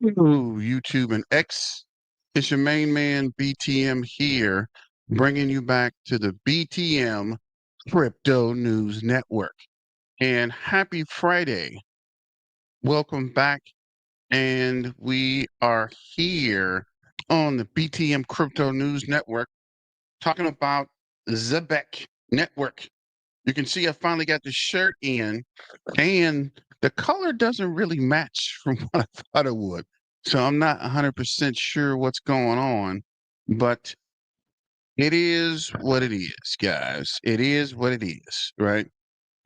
Ooh, YouTube and X. It's your main man, BTM here, bringing you back to the BTM Crypto News Network. And happy Friday. Welcome back. And we are here on the BTM Crypto News Network talking about Zebec Network. You can see I finally got the shirt in, and the color doesn't really match from what I thought it would. So I'm not 100% sure what's going on, but it is what it is, guys. It is what it is, right?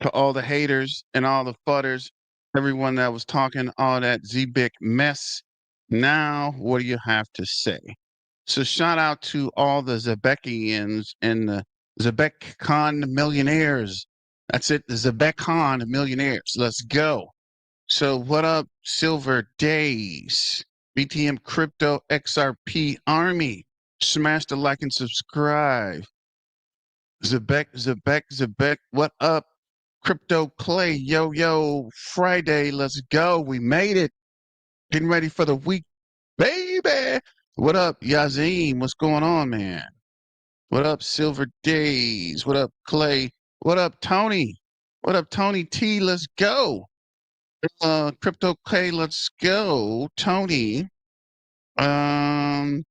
To all the haters and all the fudders, everyone that was talking all that Zebec mess, now what do you have to say? So shout out to all the Zebecians and the Zebec Con millionaires. That's it, the Zebec Con millionaires. Let's go. So what up, Silver Days, BTM Crypto XRP Army? Smash the like and subscribe. Zebec, what up? Crypto Clay, yo, Friday, let's go. We made it. Getting ready for the week, baby. What up, Yazim? What's going on, man? What up, Silver Days? What up, Clay? What up, Tony? What up, Tony T? Let's go. Crypto Clay, let's go. Tony. Tony's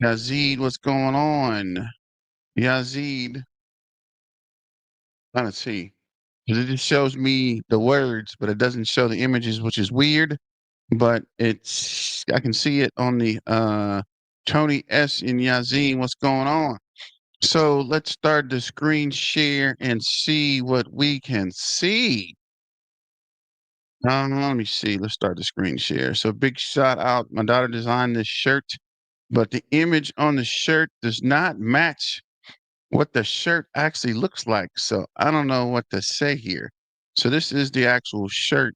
Yazid, what's going on? Yazid, let's see. 'Cause it just shows me the words, but it doesn't show the images, which is weird. But it's I can see it on the Tony S and Yazin. What's going on? So let's start the screen share and see what we can see. Let me see. Let's start the screen share. So big shout out. My daughter designed this shirt, but the image on the shirt does not match what the shirt actually looks like. So I don't know what to say here. So this is the actual shirt.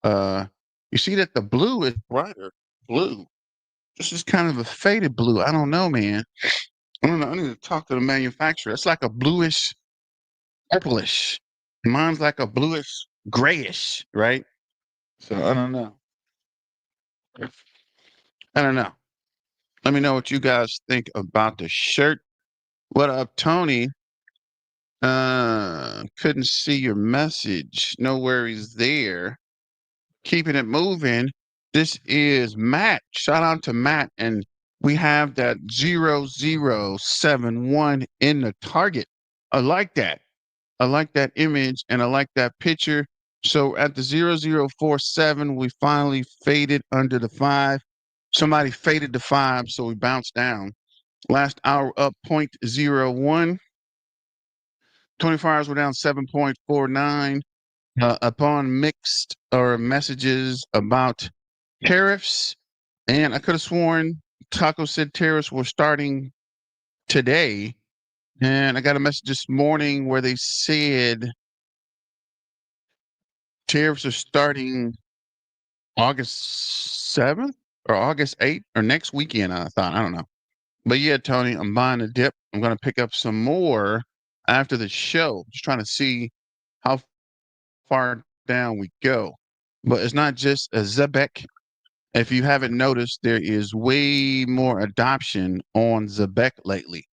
Uh, you see that the blue is brighter blue. This is kind of a faded blue. I don't know, man. I don't know. I need to talk to the manufacturer. It's like a bluish, purplish. Mine's like a bluish, grayish, right? So I don't know. I don't know. Let me know what you guys think about the shirt. What up, Tony? Couldn't see your message. No worries there. Keeping it moving. This is Matt. Shout out to Matt. And we have that 0071 in the target. I like that. I like that image and I like that picture. So at the 0047, we finally faded under the 5. Somebody faded the 5, so we bounced down. Last hour up 0.01. 24 hours were down 7.49. Upon mixed or messages about tariffs, and I could have sworn Taco said tariffs were starting today, and I got a message this morning where they said tariffs are starting August 7th or August 8th or next weekend. I thought, I don't know. But yeah, Tony, I'm buying a dip. I'm going to pick up some more after the show. Just trying to see how far down we go. But it's not just a Zebec. If you haven't noticed, there is way more adoption on Zebec lately.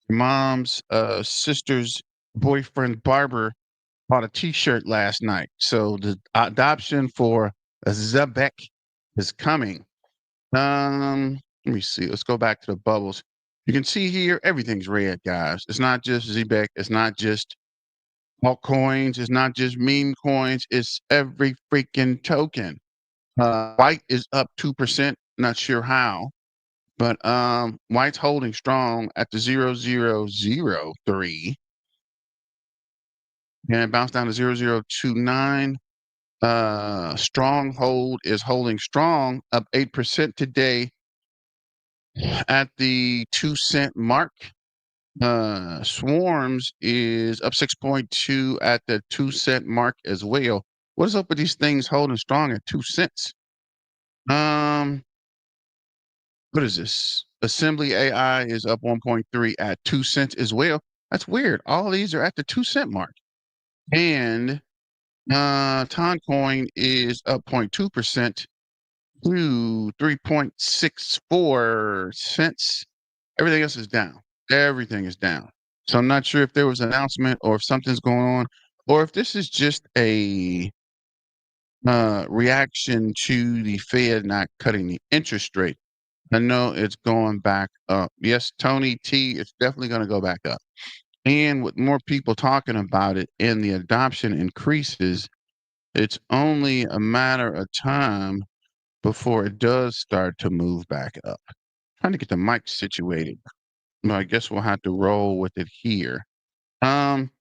Mom's sister's boyfriend barber bought a T-shirt last night, so the adoption for a Zebec is coming. Let me see. Let's go back to the bubbles. You can see here everything's red, guys. It's not just Zebec. It's not just altcoins. It's not just meme coins. It's every freaking token. White is up 2%. Not sure how, but White's holding strong at the 0003 and bounced down to 0029. Stronghold is holding strong, up 8% today at the 2 cent mark. Swarms is up 6.2 at the 2 cent mark as well. What is up with these things holding strong at 2 cents? Um, what is this? Assembly AI is up 1.3 at 2 cents as well. That's weird. All these are at the 2 cent mark. And Toncoin is up 0.2% to 3.64 cents. Everything else is down. Everything is down. So I'm not sure if there was an announcement or if something's going on, or if this is just a reaction to the Fed not cutting the interest rate. I know it's going back up. Yes, Tony T, it's definitely going to go back up. And with more people talking about it and the adoption increases, it's only a matter of time before it does start to move back up. Trying to get the mic situated. Well, I guess we'll have to roll with it here. Um,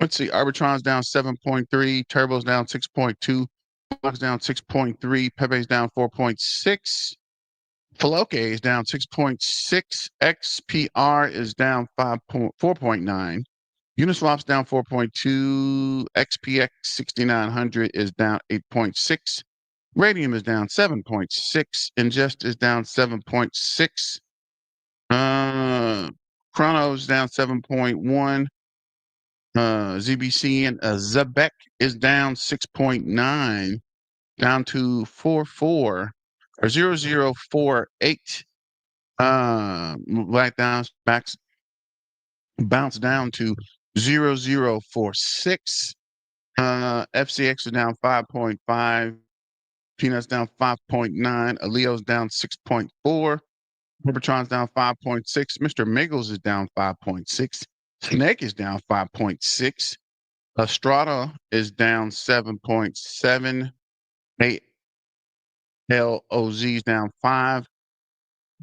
let's see. Arbitron's down 7.3, Turbo's down 6.2, Block's down 6.3, Pepe's down 4.6. Floke is down 6.6. XPR is down 4.9. Uniswap's down 4.2. XPX 6900 is down 8.6. Radium is down 7.6. Ingest is down 7.6. Chrono's down 7.1. ZBCN Zebec is down 6.9, down to 44 or 0048. Black down backs bounce down to 0046. FCX is down 5.5. Peanuts down 5.9. Aleo's down 6.4. Rubbertron's down 5.6. Mr. Miggles is down 5.6. Snake is down 5.6. Estrada is down 7.7. ALOZ is down 5.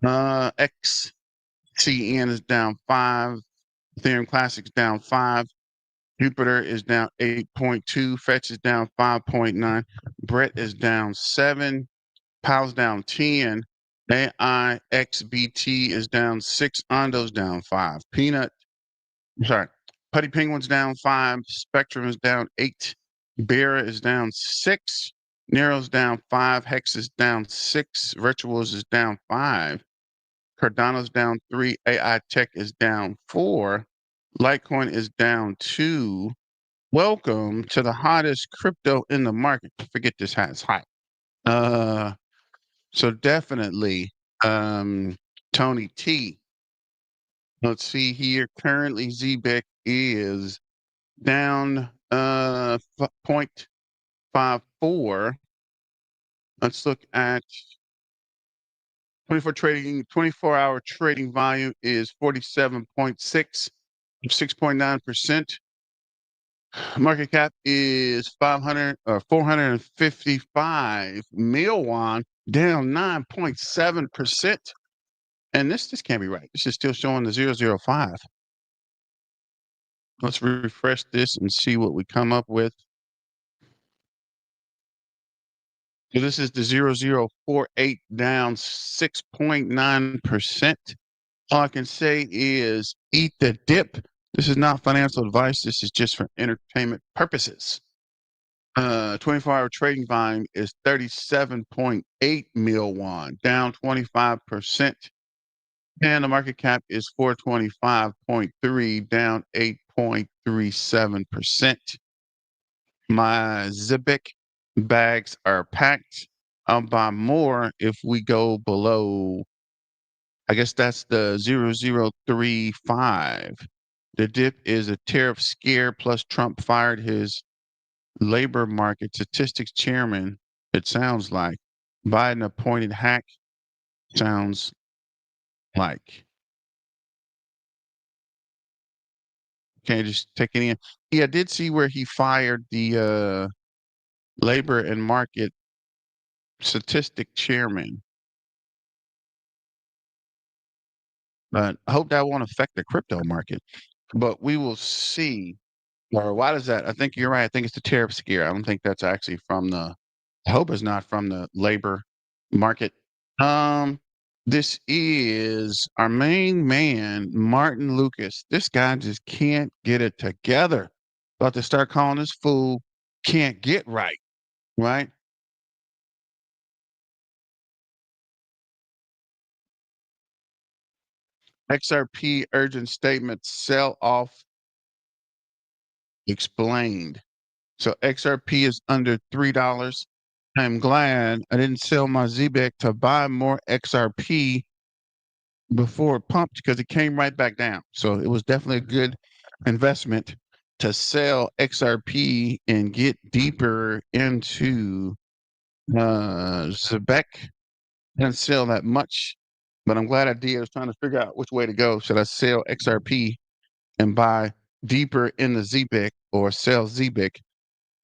XCN is down 5. Ethereum Classic is down 5. Jupiter is down 8.2. Fetch is down 5.9. Brett is down 7. Powell's down 10. AIXBT is down 6. Ondo's down 5. Putty Penguin's down 5. Spectrum is down 8. Bear is down 6. Nero's down 5. Hex is down 6. Virtuals is down 5. Cardano's down 3. AI Tech is down 4. Litecoin is down 2. Welcome to the hottest crypto in the market. Forget this hat, it's hot. So definitely, Tony T. Let's see here. Currently, Zebec is down 0.54. Let's look at 24-hour trading volume is 47.6, 6.9%. Market cap is 500 or 455 million, down 9.7%. And this can't be right. This is still showing the 005. Let's refresh this and see what we come up with. So this is the 0048, down 6.9%. All I can say is eat the dip. This is not financial advice. This is just for entertainment purposes. 24-hour trading volume is 37.8 million, down 25%. And the market cap is 425.3, down 8.37%. My Zebec bags are packed. I'll buy more if we go below, I guess that's the 0035. The dip is a tariff scare, plus Trump fired his labor market statistics chairman. It sounds like Biden appointed hack. Sounds like. Can't just take it in. Yeah, I did see where he fired the labor and market statistic chairman. But I hope that won't affect the crypto market. But we will see. Or why does that? I think you're right. I think it's the tariff scare. I don't think that's actually from the. I hope it's not from the labor market. Um, this is our main man, Martin Lucas. This guy just can't get it together. About to start calling this fool can't get right, right? XRP urgent statement, sell off explained. So XRP is under $3. I'm glad I didn't sell my Zebec to buy more XRP before it pumped because it came right back down. So it was definitely a good investment to sell XRP and get deeper into Zebec. Didn't sell that much, but I'm glad I did. I was trying to figure out which way to go. Should I sell XRP and buy deeper in the Zebec, or sell Zebec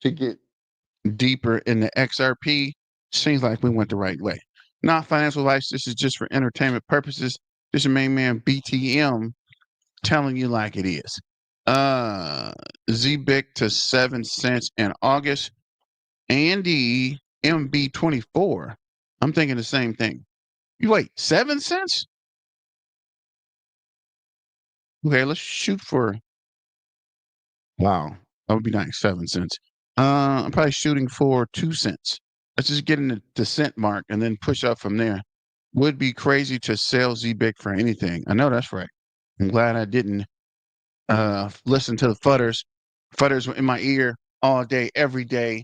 to get deeper in the XRP? Seems like we went the right way. Not financial advice. This is just for entertainment purposes. This is your main man BTM telling you like it is. Zebec to 7 cents in August. Andy MB24. I'm thinking the same thing. You wait, 7 cents? Okay, let's shoot for, wow, that would be nice, 7 cents. I'm probably shooting for 2 cents. Let's just get in the cent mark and then push up from there. Would be crazy to sell Zebec for anything. I know that's right. I'm glad I didn't listen to the futters. Futters were in my ear all day, every day.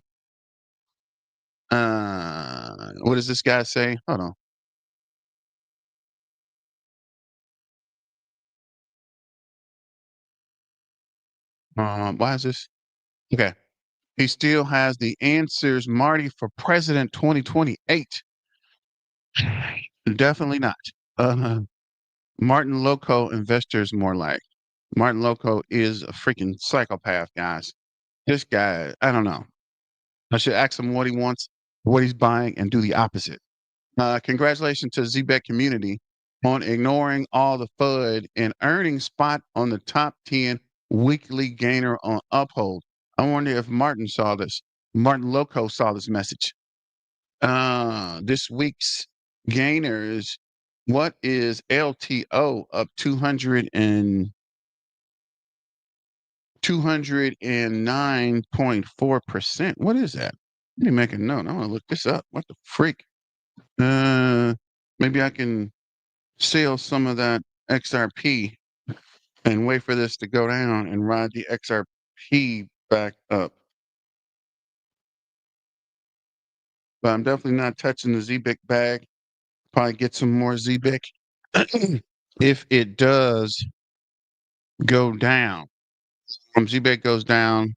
What does this guy say? Hold on. Why is this? Okay. He still has the answers, Marty, for President 2028. Definitely not. Uh, Martin Loco investors more like. Martin Loco is a freaking psychopath, guys. This guy, I don't know. I should ask him what he wants, what he's buying, and do the opposite. Congratulations to Zebec community on ignoring all the FUD and earning spot on the top 10 weekly gainer on Uphold. I wonder if Martin saw this. Martin Loco saw this message. This week's gainers, what is LTO up 209.4%? What is that? Let me make a note. I want to look this up. What the freak? Uh, Maybe I can sell some of that XRP and wait for this to go down and ride the XRP back up. But I'm definitely not touching the Zebec bag. Probably get some more Zebec if it does go down. From Zebec goes down,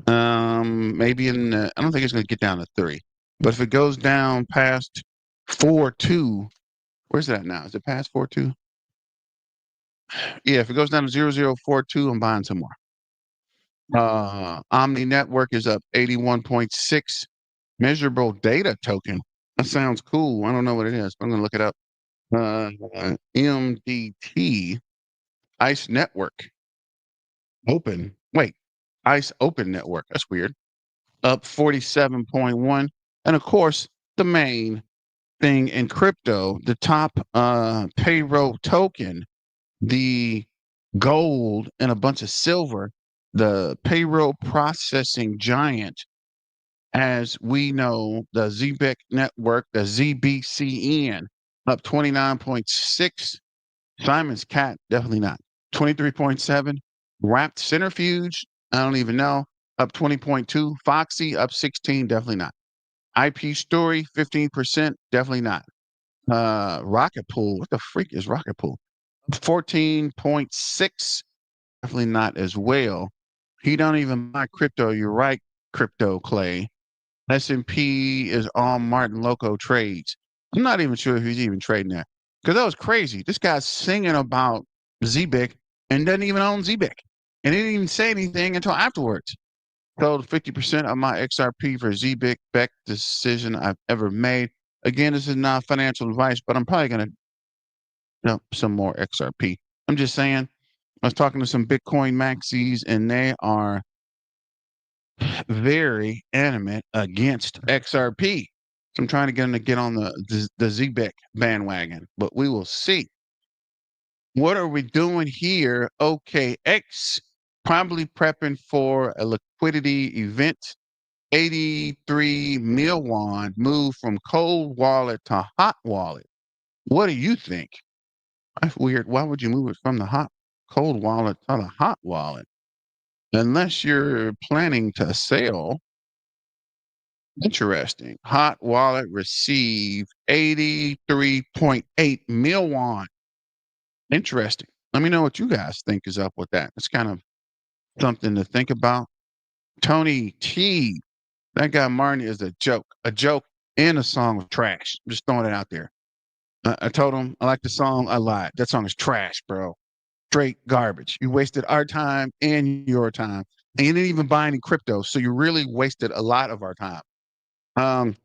maybe I don't think it's going to get down to 3. But if it goes down past 4.2, where's that now? Is it past 4.2? Yeah, if it goes down to 0.042, I'm buying some more. Omni Network is up 81.6. Measurable data token. That sounds cool. I don't know what it is. I'm going to look it up. MDT, ICE Network, open. Wait, ICE Open Network. That's weird. Up 47.1. And of course, the main thing in crypto, the top payroll token, the gold and a bunch of silver, the payroll processing giant, as we know, the Zebec Network, the ZBCN, up 29.6. Simon's Cat, definitely not. 23.7. Wrapped Centrifuge, I don't even know, up 20.2. Foxy, up 16, definitely not. IP Story, 15%, definitely not. Rocket Pool, what the freak is Rocket Pool? 14.6, definitely not as well. He don't even buy crypto. You're right, Crypto Clay. S&P is all Martin Loco trades. I'm not even sure if he's even trading that, because that was crazy. This guy's singing about Zebec and doesn't even own Zebec, and he didn't even say anything until afterwards. Sold 50% of my XRP for Zebec, best decision I've ever made. Again, this is not financial advice, but I'm probably going to dump some more XRP. I'm just saying, I was talking to some Bitcoin maxis, and they are very animate against XRP. So I'm trying to get them to get on the Zebec bandwagon, but we will see. What are we doing here? OKX, probably prepping for a liquidity event. 83 mil won move from cold wallet to hot wallet. What do you think? That's weird. Why would you move it from the cold wallet to the hot wallet? unless you're planning to sell. Interesting. Hot wallet received 83.8 mil won. Interesting. Let me know what you guys think is up with that. It's kind of something to think about. Tony T, that guy Martin is a joke and a song of trash. I'm just throwing it out there. I told him I like the song. I lied. That song is trash, bro. Straight garbage. You wasted our time and your time, and you didn't even buy any crypto, so you really wasted a lot of our time. Um,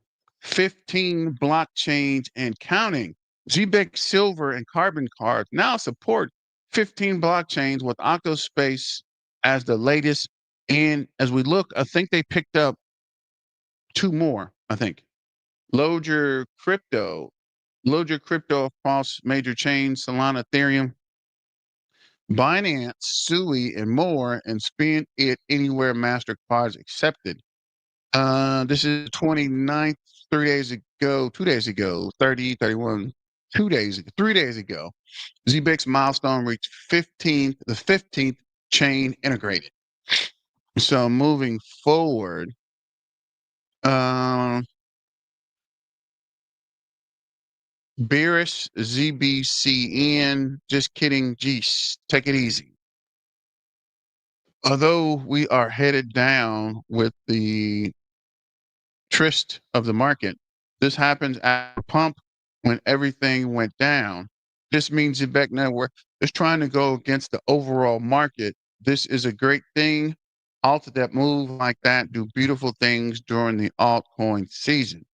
15 blockchains and counting. Zebec Silver and Carbon cards now support 15 blockchains with Octospace as the latest. And as we look, I think they picked up two more, I think. Load your crypto. Load your crypto across major chains, Solana, Ethereum, Binance, Sui, and more, and spend it anywhere MasterCard's accepted. This is 29th, 3 days ago, 2 days ago, 30, 31, 2 days ago, 3 days ago. ZBIX milestone reached 15th, the 15th chain integrated. So moving forward, bearish ZBCN, just kidding, geez, take it easy. Although we are headed down with the tryst of the market. This happens at the pump when everything went down. This means Zebec Network is trying to go against the overall market. This is a great thing. Alts that move like that do beautiful things during the altcoin season.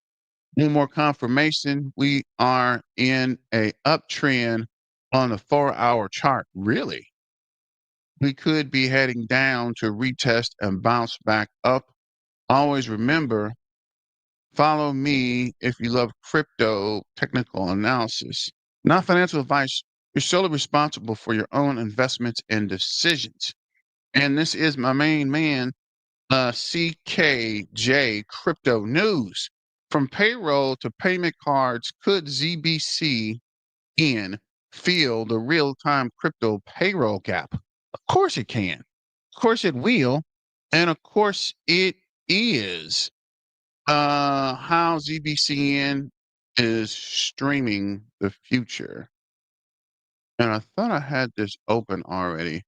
One more confirmation, we are in a uptrend on the 4-hour chart. Really? We could be heading down to retest and bounce back up. Always remember, follow me if you love crypto technical analysis. Not financial advice. You're solely responsible for your own investments and decisions. And this is my main man, CKJ Crypto News. From payroll to payment cards, could ZBCN fill the real time crypto payroll gap? Of course it can. Of course it will. And of course it is. How ZBCN is streaming the future. And I thought I had this open already.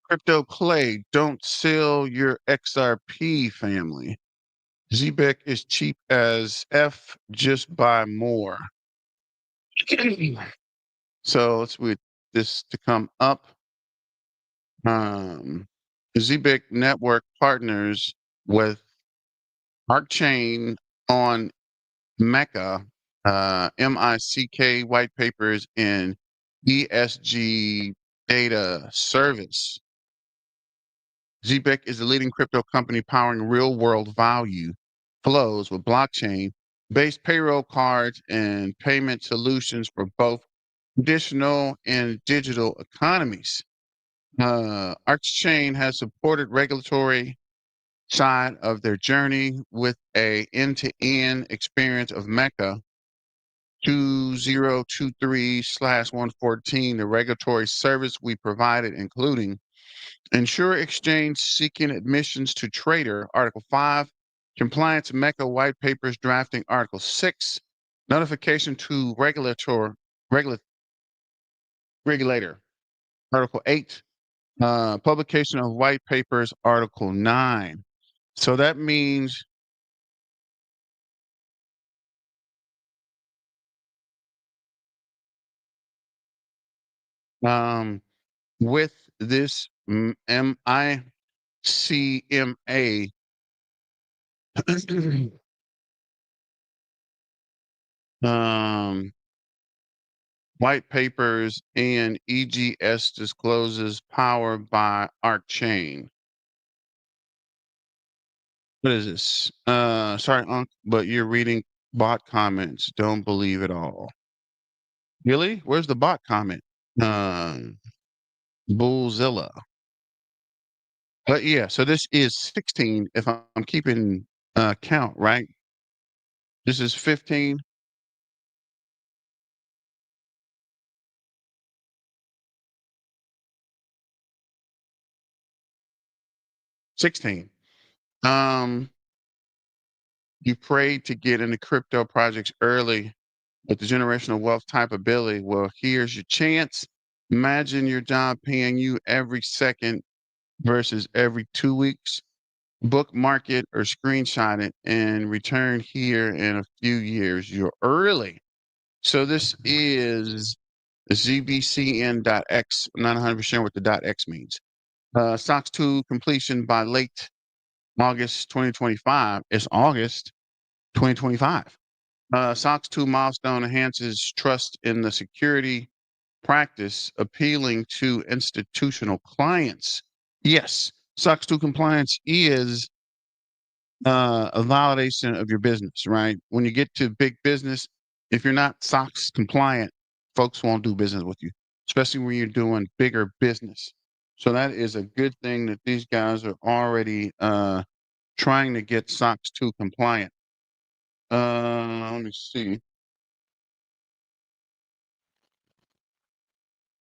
Crypto Clay, don't sell your XRP family. ZBEC is cheap as F, just buy more. So let's wait this to come up. ZBEC Network partners with Arcchain on Mecca, MICK white papers, and ESG data service. ZBEC is the leading crypto company powering real world value flows with blockchain based payroll cards and payment solutions for both traditional and digital economies. Archchain has supported regulatory side of their journey with a end-to-end experience of Mecca 2023/114, the regulatory service we provided, including ensure exchange seeking admissions to trader, Article 5, compliance Mecca white papers drafting, Article 6, notification to regulator, Article 8, publication of white papers, Article 9. So that means with this MICMA um, white papers and EGS discloses powered by Arcchain. What is this? Sorry, Unc, but you're reading bot comments. Don't believe it all. Really? Where's the bot comment? Um, Bullzilla. But yeah, so this is 16 if I'm keeping count, right? This is 15. 16. Um, you prayed to get into crypto projects early with the generational wealth type ability. Well, here's your chance. Imagine your job paying you every second versus every 2 weeks. Bookmark it or screenshot it and return here in a few years. You're early. So this is ZBCN.X. I'm not 100% what the .x means. SOX 2 completion by late August 2025. It's August 2025. SOX 2 milestone enhances trust in the security practice, appealing to institutional clients. Yes, SOX 2 compliance is a validation of your business, right? When you get to big business, if you're not SOX compliant, folks won't do business with you, especially when you're doing bigger business. So that is a good thing that these guys are already trying to get SOX 2 compliant. Let me see.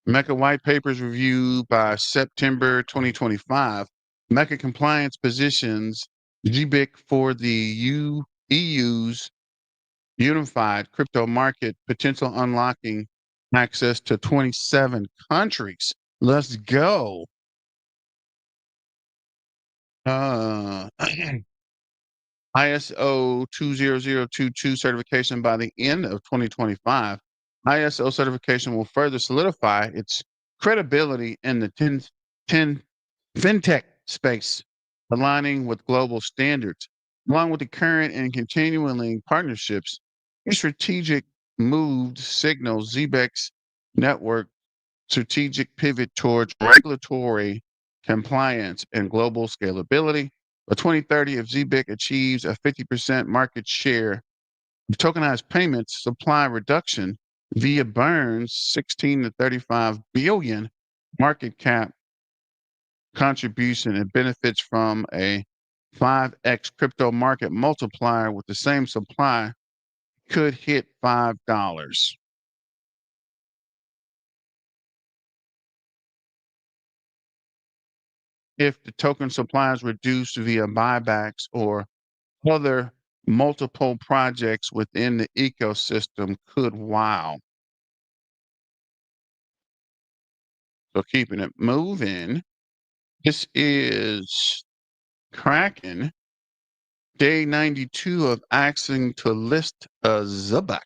Mecca white papers review by September 2025. Mecca compliance positions GBIC for the EU's unified crypto market, potential unlocking access to 27 countries. Let's go. ISO 20022 certification by the end of 2025. ISO certification will further solidify its credibility in the 10 fintech space, aligning with global standards. Along with the current and continuing partnerships, a strategic move signals Zebec's network strategic pivot towards regulatory compliance and global scalability. By 2030, if Zebec achieves a 50% market share of tokenized payments supply reduction via Burns' 16 to 35 billion market cap contribution and benefits from a 5x crypto market multiplier with the same supply could hit $5. If the token supply is reduced via buybacks or other multiple projects within the ecosystem could wow. So keeping it moving. This is Kraken, day 92 of asking to list a Zebec.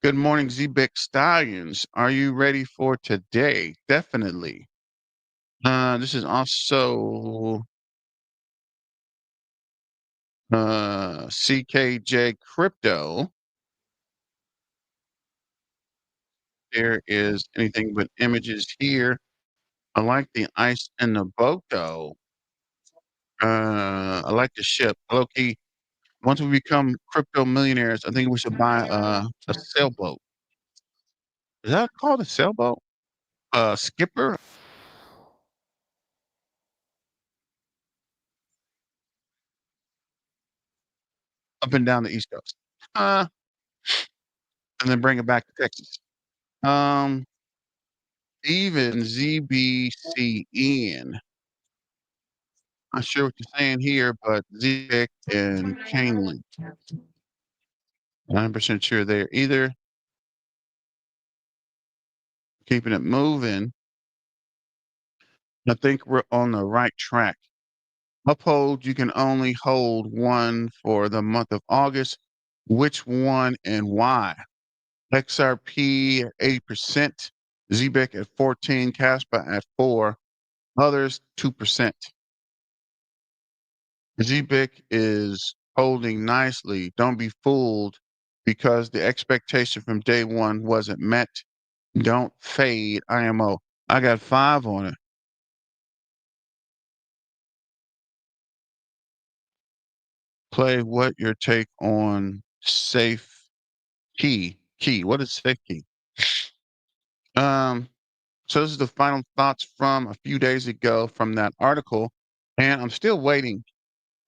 Good morning, Zebec Stallions. Are you ready for today? Definitely. This is also CKJ Crypto. There is anything but images here. I like the ice and the boat though. I like the ship. Loki, once we become crypto millionaires, I think we should buy a sailboat. Is that called a sailboat? Skipper up and down the East Coast. Uh, and then bring it back to Texas. Um, even ZBCN. Not sure what you're saying here, but Zebek and Chainlink. 9% sure there either. Keeping it moving. I think we're on the right track. Uphold, you can only hold one for the month of August. Which one and why? XRP at 8%, ZBEC at 14, Caspa at 4, others 2%. ZBIC is holding nicely. Don't be fooled because the expectation from day one wasn't met. Don't fade IMO. I got 5 on it. Play what your take on safe key. Key. What is safe key? Um, so this is the final thoughts from a few days ago from that article. And I'm still waiting,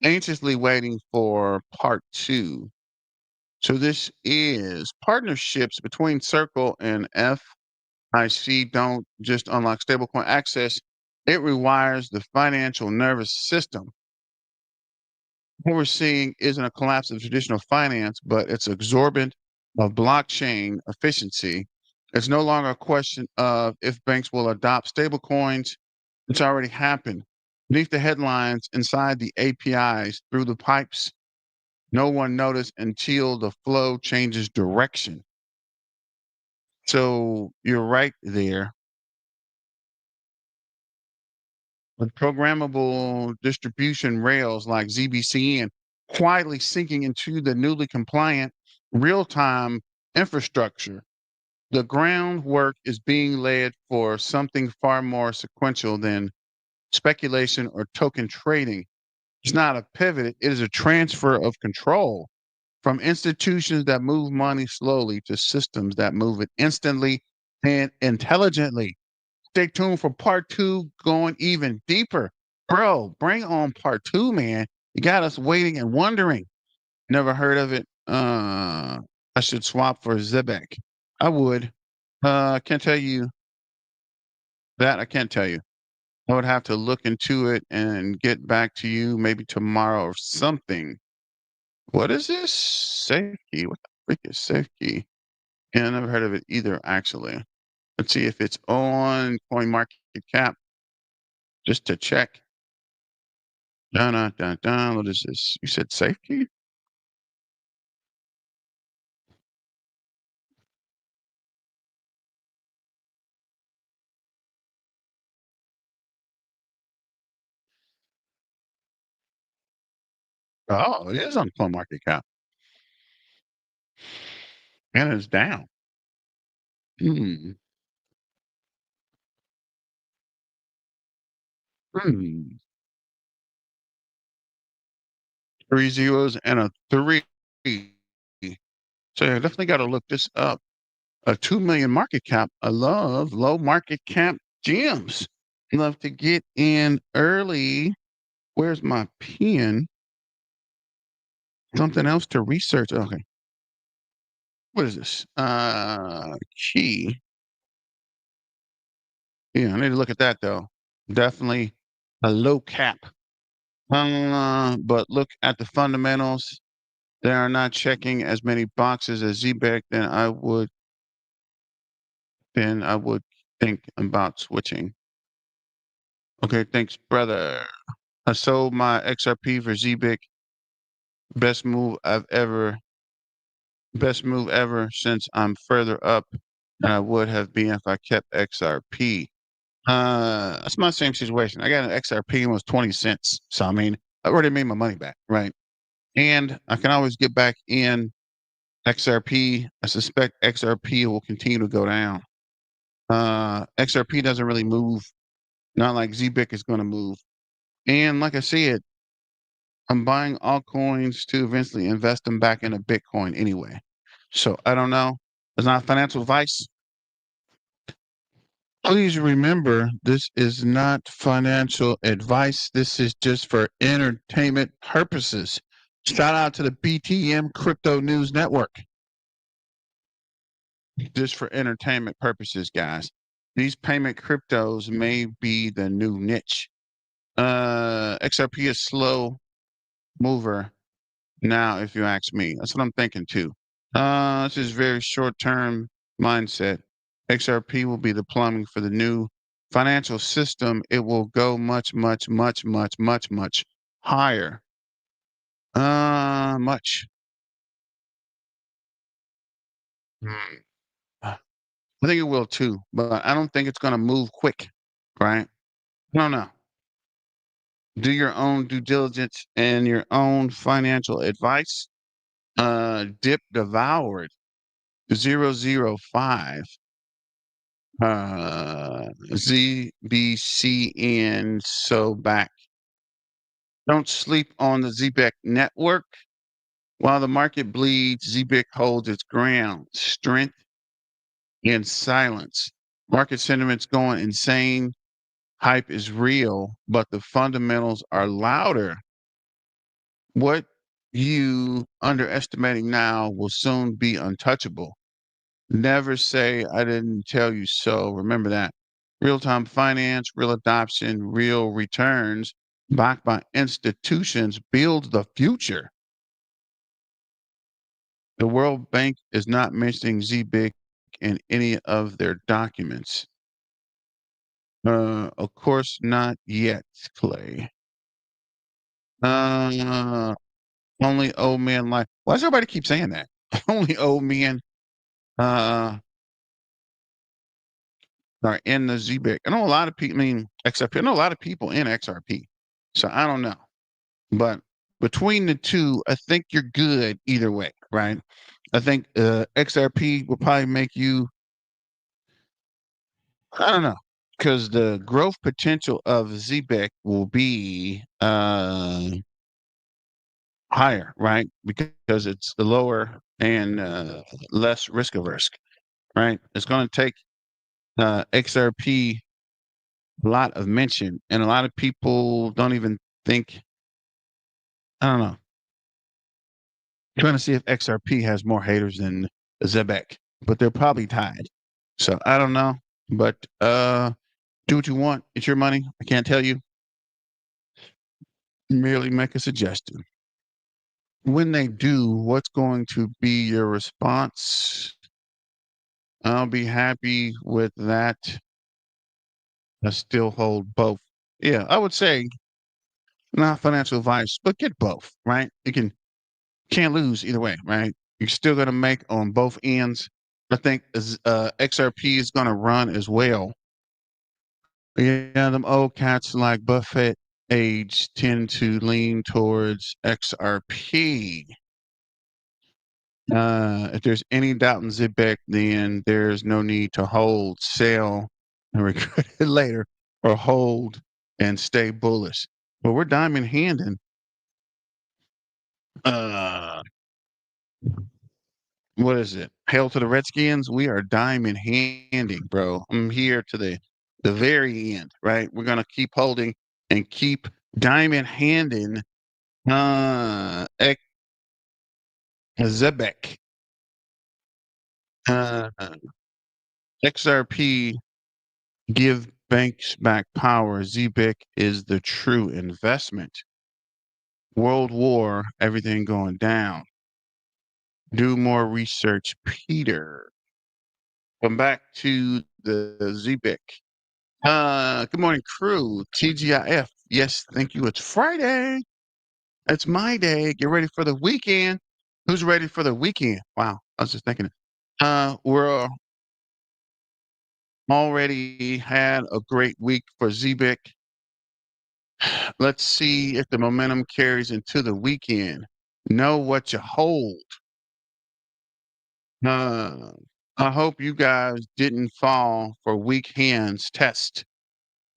anxiously waiting for part 2. So this is partnerships between Circle and FIC don't just unlock stablecoin access. It rewires the financial nervous system. What we're seeing isn't a collapse of traditional finance, but it's absorbent of blockchain efficiency. It's no longer a question of if banks will adopt stablecoins. It's already happened. Beneath the headlines, inside the APIs, through the pipes, no one noticed until the flow changes direction. So you're right there. With programmable distribution rails like ZBCN quietly sinking into the newly compliant real time infrastructure, the groundwork is being laid for something far more sequential than speculation or token trading. It's not a pivot, it is a transfer of control from institutions that move money slowly to systems that move it instantly and intelligently. Stay tuned for part two, going even deeper. Bro, bring on part two, man. You got us waiting and wondering. Never heard of it. I should swap for Zebec. I would. I can't tell you that. I can't tell you. I would have to look into it and get back to you maybe tomorrow or something. What is this? Safety. What the freak is safety? Yeah, I never heard of it either, actually. Let's see if it's on CoinMarketCap just to check. Dun, dun, dun, dun. What is this? You said safety? Oh, it is on CoinMarketCap. And it's down. Hmm. Hmm. Three zeros and a three. So I definitely got to look this up. A 2 million market cap. I love low market cap gems. Love to get in early. Where's my pen? Something else to research. Okay. What is this? Key. Yeah, I need to look at that though. Definitely a low cap. But look at the fundamentals. They are not checking as many boxes as Zebec than I would think about switching. Okay, thanks, brother. I sold my XRP for Zebec. Best move I've ever best move ever since I'm further up than I would have been if I kept XRP. It's my same situation. I got an XRP and it was 20 cents. So I mean, I already made my money back, right? And I can always get back in XRP. I suspect XRP will continue to go down. XRP doesn't really move, not like ZBIC is going to move. And like I said, I'm buying altcoins to eventually invest them back into Bitcoin anyway. So I don't know. It's not financial advice. Please remember, this is not financial advice. This is just for entertainment purposes. Shout out to the BTM Crypto News Network. Just for entertainment purposes, guys. These payment cryptos may be the new niche. XRP is slow mover now, if you ask me. That's what I'm thinking too. This is very short term mindset. XRP will be the plumbing for the new financial system. It will go much, much, much, much, much, much higher. Much. Hmm. I think it will too, but I don't think it's going to move quick, right? I don't know. Do your own due diligence and your own financial advice. Dip devoured 005. ZBCN so back. Don't sleep on the Zebec Network. While the market bleeds, Zebec holds its ground. Strength in silence. Market sentiment's going insane. Hype is real, but the fundamentals are louder. What you underestimating now will soon be untouchable. Never say I didn't tell you so. Remember that. Real-time finance, real adoption, real returns backed by institutions builds the future. The World Bank is not mentioning ZBIC in any of their documents. Of course not yet, Clay. Only old men like. Why does everybody keep saying that? Only old men uh are in the ZBIC. I know a lot of people. I mean, XRP. I know a lot of people in XRP. So I don't know, but between the two, I think you're good either way, right? I think XRP will probably make you. I don't know, because the growth potential of ZBIC will be higher, right? Because it's the lower and less risk averse, right? It's going to take XRP a lot of mention, and a lot of people don't even think. I don't know. Trying to see if XRP has more haters than Zebec, but they're probably tied. So I don't know, but do what you want. It's your money. I can't tell you. Merely make a suggestion. When they do, what's going to be your response? I'll be happy with that. I still hold both. Yeah, I would say not financial advice, but get both, right? Can't lose either way, right? You're still gonna make on both ends. I think XRP is gonna run as well. Yeah, them old cats like Buffett age tend to lean towards XRP. If there's any doubt in Zebec, then there's no need to hold, sell, and regret it later, or hold and stay bullish. But we're diamond handing. Uh, what is it? Hail to the Redskins. We are diamond handing, bro. I'm here to the very end, right? We're gonna keep holding and keep diamond handing. Zebec. Uh, XRP give banks back power. ZBIC is the true investment. World War, everything going down. Do more research, Peter. Come back to the ZBIC. Good morning, crew. TGIF. Yes, thank you. It's Friday. It's my day. Get ready for the weekend. Who's ready for the weekend? Wow, I was just thinking. We're already had a great week for ZBIC. Let's see if the momentum carries into the weekend. Know what you hold. Uh, I hope you guys didn't fall for weak hands test.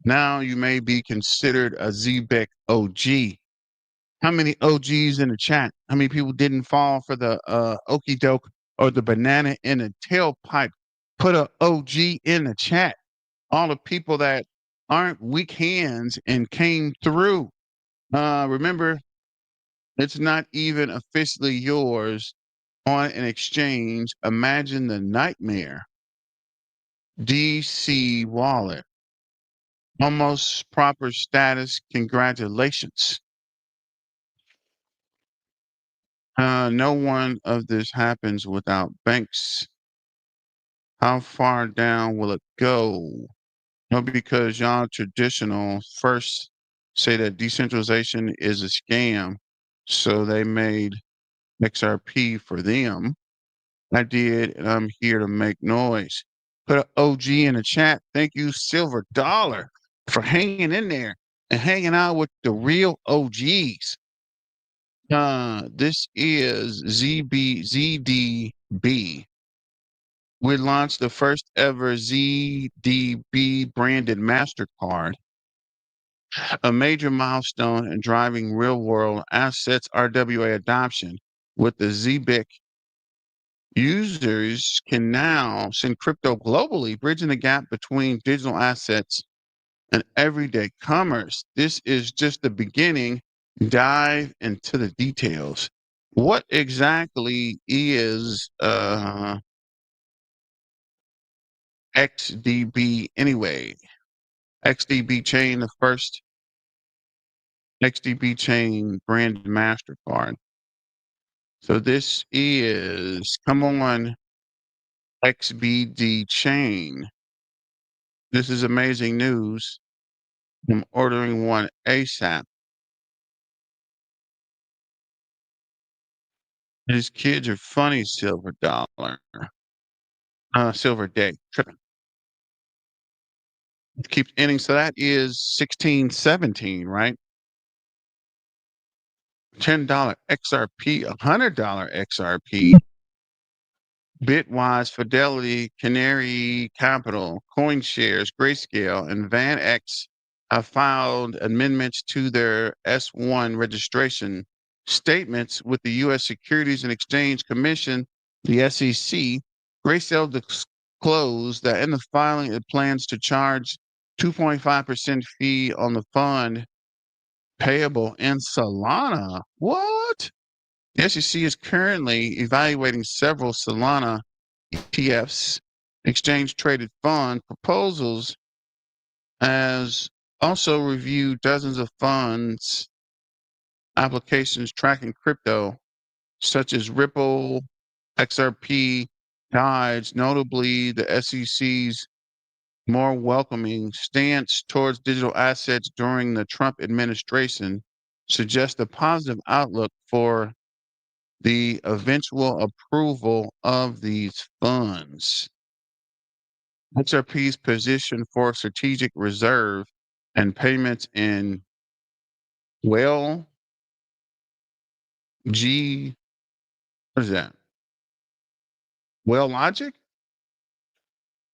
Now you may be considered a ZBEC OG. How many OGs in the chat? How many people didn't fall for the okey doke or the banana in the tailpipe? Put a OG in the chat. All the people that aren't weak hands and came through. Remember, it's not even officially yours on an exchange. Imagine the nightmare. DC wallet. Almost proper status. Congratulations. No one of this happens without banks. How far down will it go? No, because y'all traditional first say that decentralization is a scam. So they made XRP for them. I did, and I'm here to make noise. Put an OG in the chat. Thank you, Silver Dollar, for hanging in there and hanging out with the real OGs. This is ZDB. We launched the first ever ZDB branded MasterCard, a major milestone in driving real world assets RWA adoption. With the ZBIC, users can now send crypto globally, bridging the gap between digital assets and everyday commerce. This is just the beginning. Dive into the details. What exactly is XDB anyway? XDB chain, the first XDB chain branded MasterCard. So this is, come on, XBD chain. This is amazing news. I'm ordering one ASAP. These kids are funny, silver dollar. Silver day. Tripping. Keeps ending. So that is 1617, right? $10 XRP, $100 XRP. Bitwise, Fidelity, Canary Capital, CoinShares, Grayscale, and VanEx have filed amendments to their S1 registration statements with the U.S. Securities and Exchange Commission, the SEC. Grayscale disclosed that in the filing, it plans to charge 2.5% fee on the fund payable in Solana. What? The SEC is currently evaluating several Solana ETFs, exchange traded fund proposals, as also reviewed dozens of funds applications tracking crypto, such as Ripple, XRP, guides. Notably, the SEC's more welcoming stance towards digital assets during the Trump administration suggests a positive outlook for the eventual approval of these funds. XRP's position for strategic reserve and payments in well G what is that? Well Logic?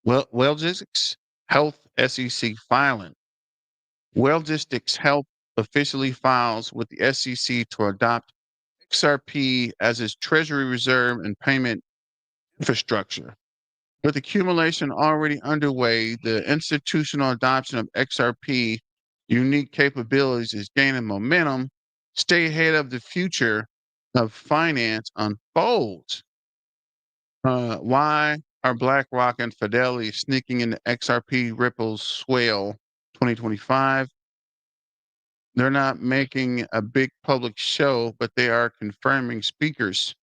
Wellgistics Health SEC filing. Wellgistics Health officially files with the SEC to adopt XRP as its treasury reserve and payment infrastructure. With accumulation already underway, the institutional adoption of XRP unique capabilities is gaining momentum. Stay ahead of the future of finance unfolds. Why are BlackRock and Fidelity sneaking into XRP Ripple's swell 2025? They're not making a big public show, but they are confirming speakers.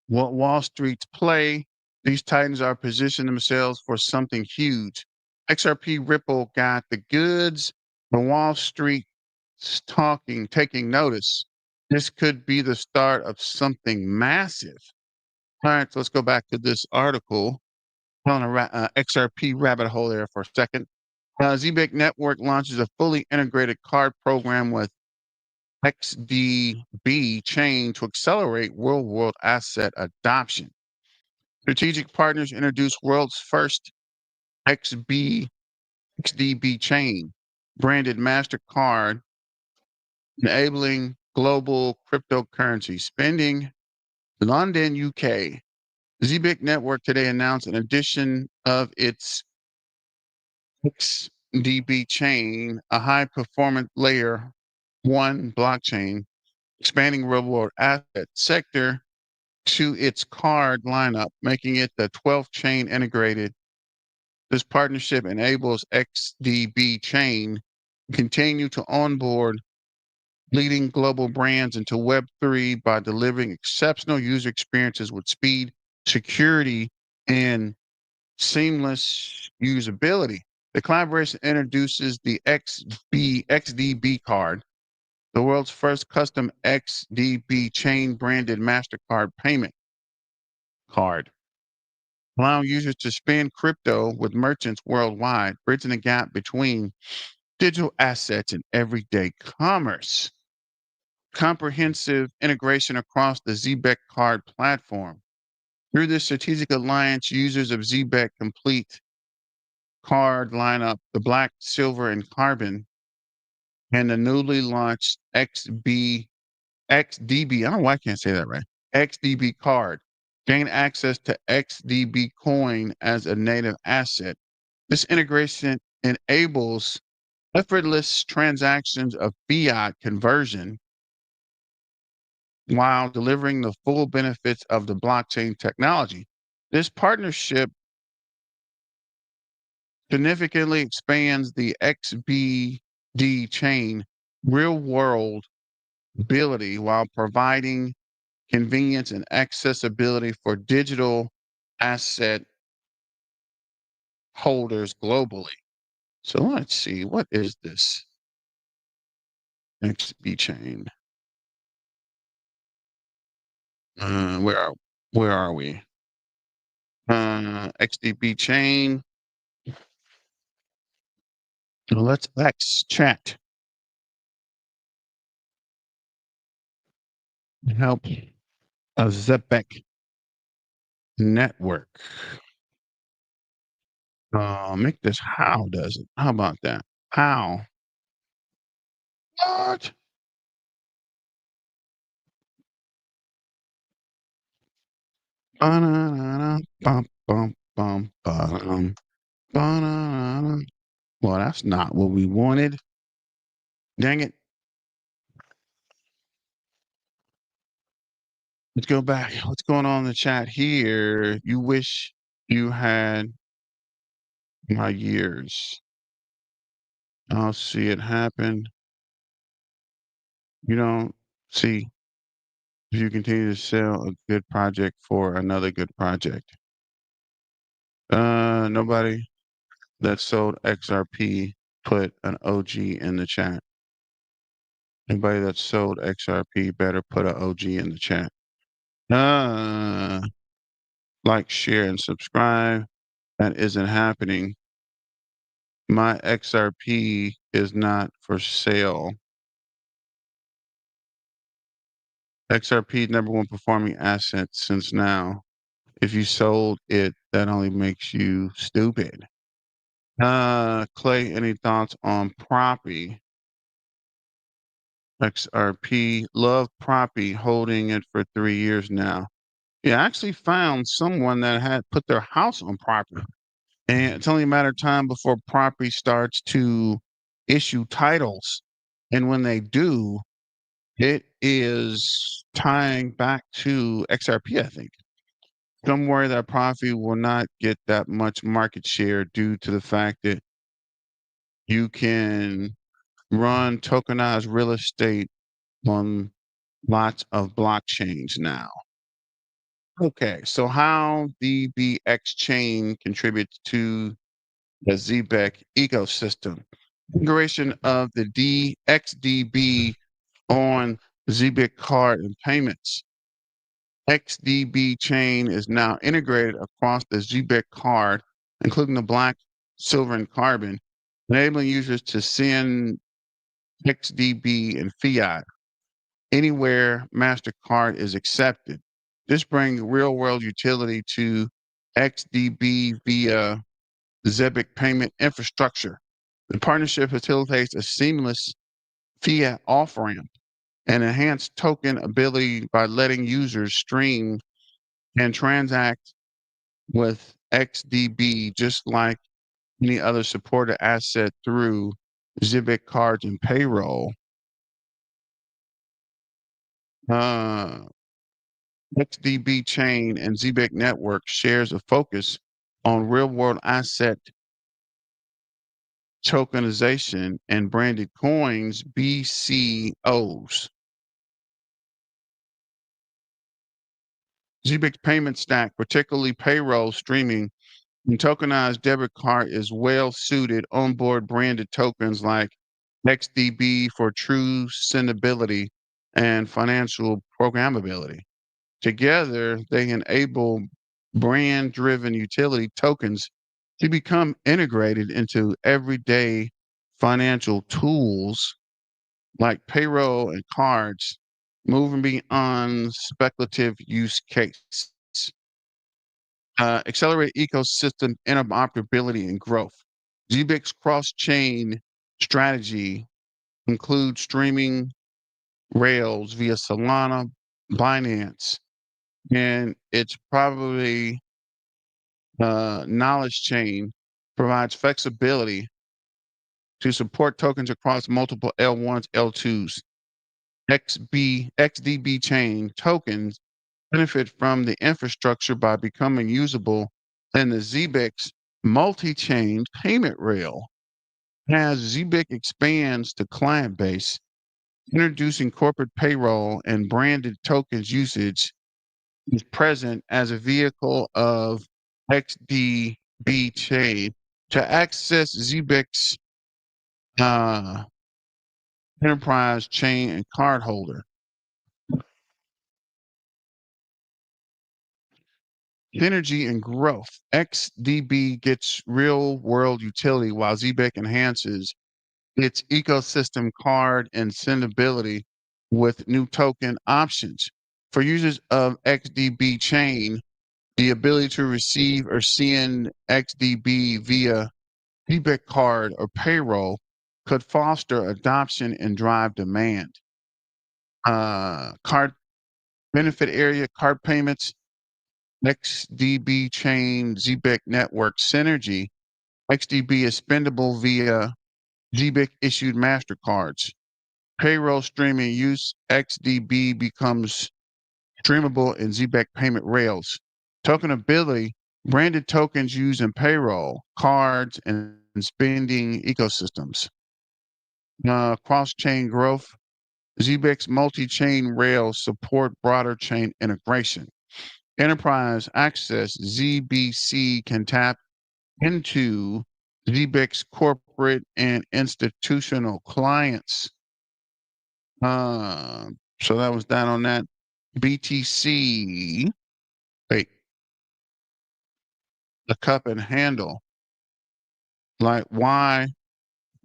What Wall Street's play, these titans are positioning themselves for something huge. XRP Ripple got the goods, but Wall Street's taking notice. This could be the start of something massive. All right, so let's go back to this article. On a XRP rabbit hole there for a second. Zebec Network launches a fully integrated card program with XDB chain to accelerate real world asset adoption. Strategic partners introduce world's first XDB chain, branded MasterCard, enabling global cryptocurrency spending. London, UK. Zebec Network today announced an addition of its XDB chain, a high performance layer one blockchain, expanding real world asset sector to its card lineup, making it the 12th chain integrated. This partnership enables XDB Chain to continue to onboard leading global brands into Web3 by delivering exceptional user experiences with speed, security, and seamless usability. The collaboration introduces the XDB card, the world's first custom XDB chain branded MasterCard payment card, allowing users to spend crypto with merchants worldwide, bridging the gap between digital assets and everyday commerce. Comprehensive integration across the Zebec card platform. Through this strategic alliance, users of Zebec complete card lineup, the black, silver, and carbon, and the newly launched XDB, I don't know why I can't say that right, XDB card, gain access to XDB coin as a native asset. This integration enables effortless transactions of fiat conversion while delivering the full benefits of the blockchain technology. This partnership significantly expands the XBD chain real world ability while providing convenience and accessibility for digital asset holders globally. So let's see, what is this XB chain? Uh, where are where are we? XDB chain. Let's X chat help a Zebec Network. Make this how does it? How about that? How? What? Ba-na-na-na, bum, bum, bum, bum, ba-na-na-na. Well, that's not what we wanted. Dang it. Let's go back. What's going on in the chat here? You wish you had my years. I'll see it happen. You don't see if you continue to sell a good project for another good project. Nobody that sold XRP put an OG in the chat. Anybody that sold XRP better put an OG in the chat. Uh, like, share, and subscribe. That isn't happening. My XRP is not for sale. XRP number one performing asset since now. If you sold it, that only makes you stupid. Clay, any thoughts on Proppy? XRP, love Proppy, holding it for 3 years now. Yeah, I actually found someone that had put their house on Proppy. And it's only a matter of time before Proppy starts to issue titles. And when they do, it is tying back to XRP, I think. Some worry that Proppy will not get that much market share due to the fact that you can run tokenized real estate on lots of blockchains now. Okay, so how DBX chain contributes to the Zebec ecosystem. Integration of the DXDB on Zebec card and payments. XDB chain is now integrated across the Zebec card, including the black, silver, and carbon, enabling users to send XDB and fiat anywhere MasterCard is accepted. This brings real world utility to XDB via Zebec payment infrastructure. The partnership facilitates a seamless fiat off ramp and enhanced token ability by letting users stream and transact with XDB just like any other supported asset through Zebec cards and payroll. Uh, XDB chain and Zebec network shares a focus on real world asset tokenization and branded coins, BCOs. Zebec payment stack, particularly payroll streaming and tokenized debit card, is well suited onboard branded tokens like XDB for true sendability and financial programmability. Together, they enable brand driven utility tokens to become integrated into everyday financial tools like payroll and cards, moving beyond speculative use cases. Accelerate ecosystem interoperability and growth. GBIC's cross-chain strategy includes streaming rails via Solana, Binance, and it's probably knowledge chain provides flexibility to support tokens across multiple L1s, L2s. XDB chain tokens benefit from the infrastructure by becoming usable in the ZBICs multi-chain payment rail. As Zebec expands the client base, introducing corporate payroll and branded tokens usage is present as a vehicle of XDB chain to access Zebec's uh, enterprise chain and cardholder. Synergy and growth. XDB gets real world utility while Zebec enhances its ecosystem card and sendability with new token options. For users of XDB chain, the ability to receive or send XDB via debit card or payroll could foster adoption and drive demand. Card benefit area, card payments, XDB chain, Zebec Network synergy. XDB is spendable via Zebec issued MasterCards. Payroll streaming use, XDB becomes streamable in Zebec payment rails. Tokenability, branded tokens used in payroll, cards, and spending ecosystems. Cross-chain growth, Zebec's multi-chain rails support broader chain integration. Enterprise access, ZBC can tap into Zebec's corporate and institutional clients. So that was that on that. BTC, wait, the cup and handle. Like, why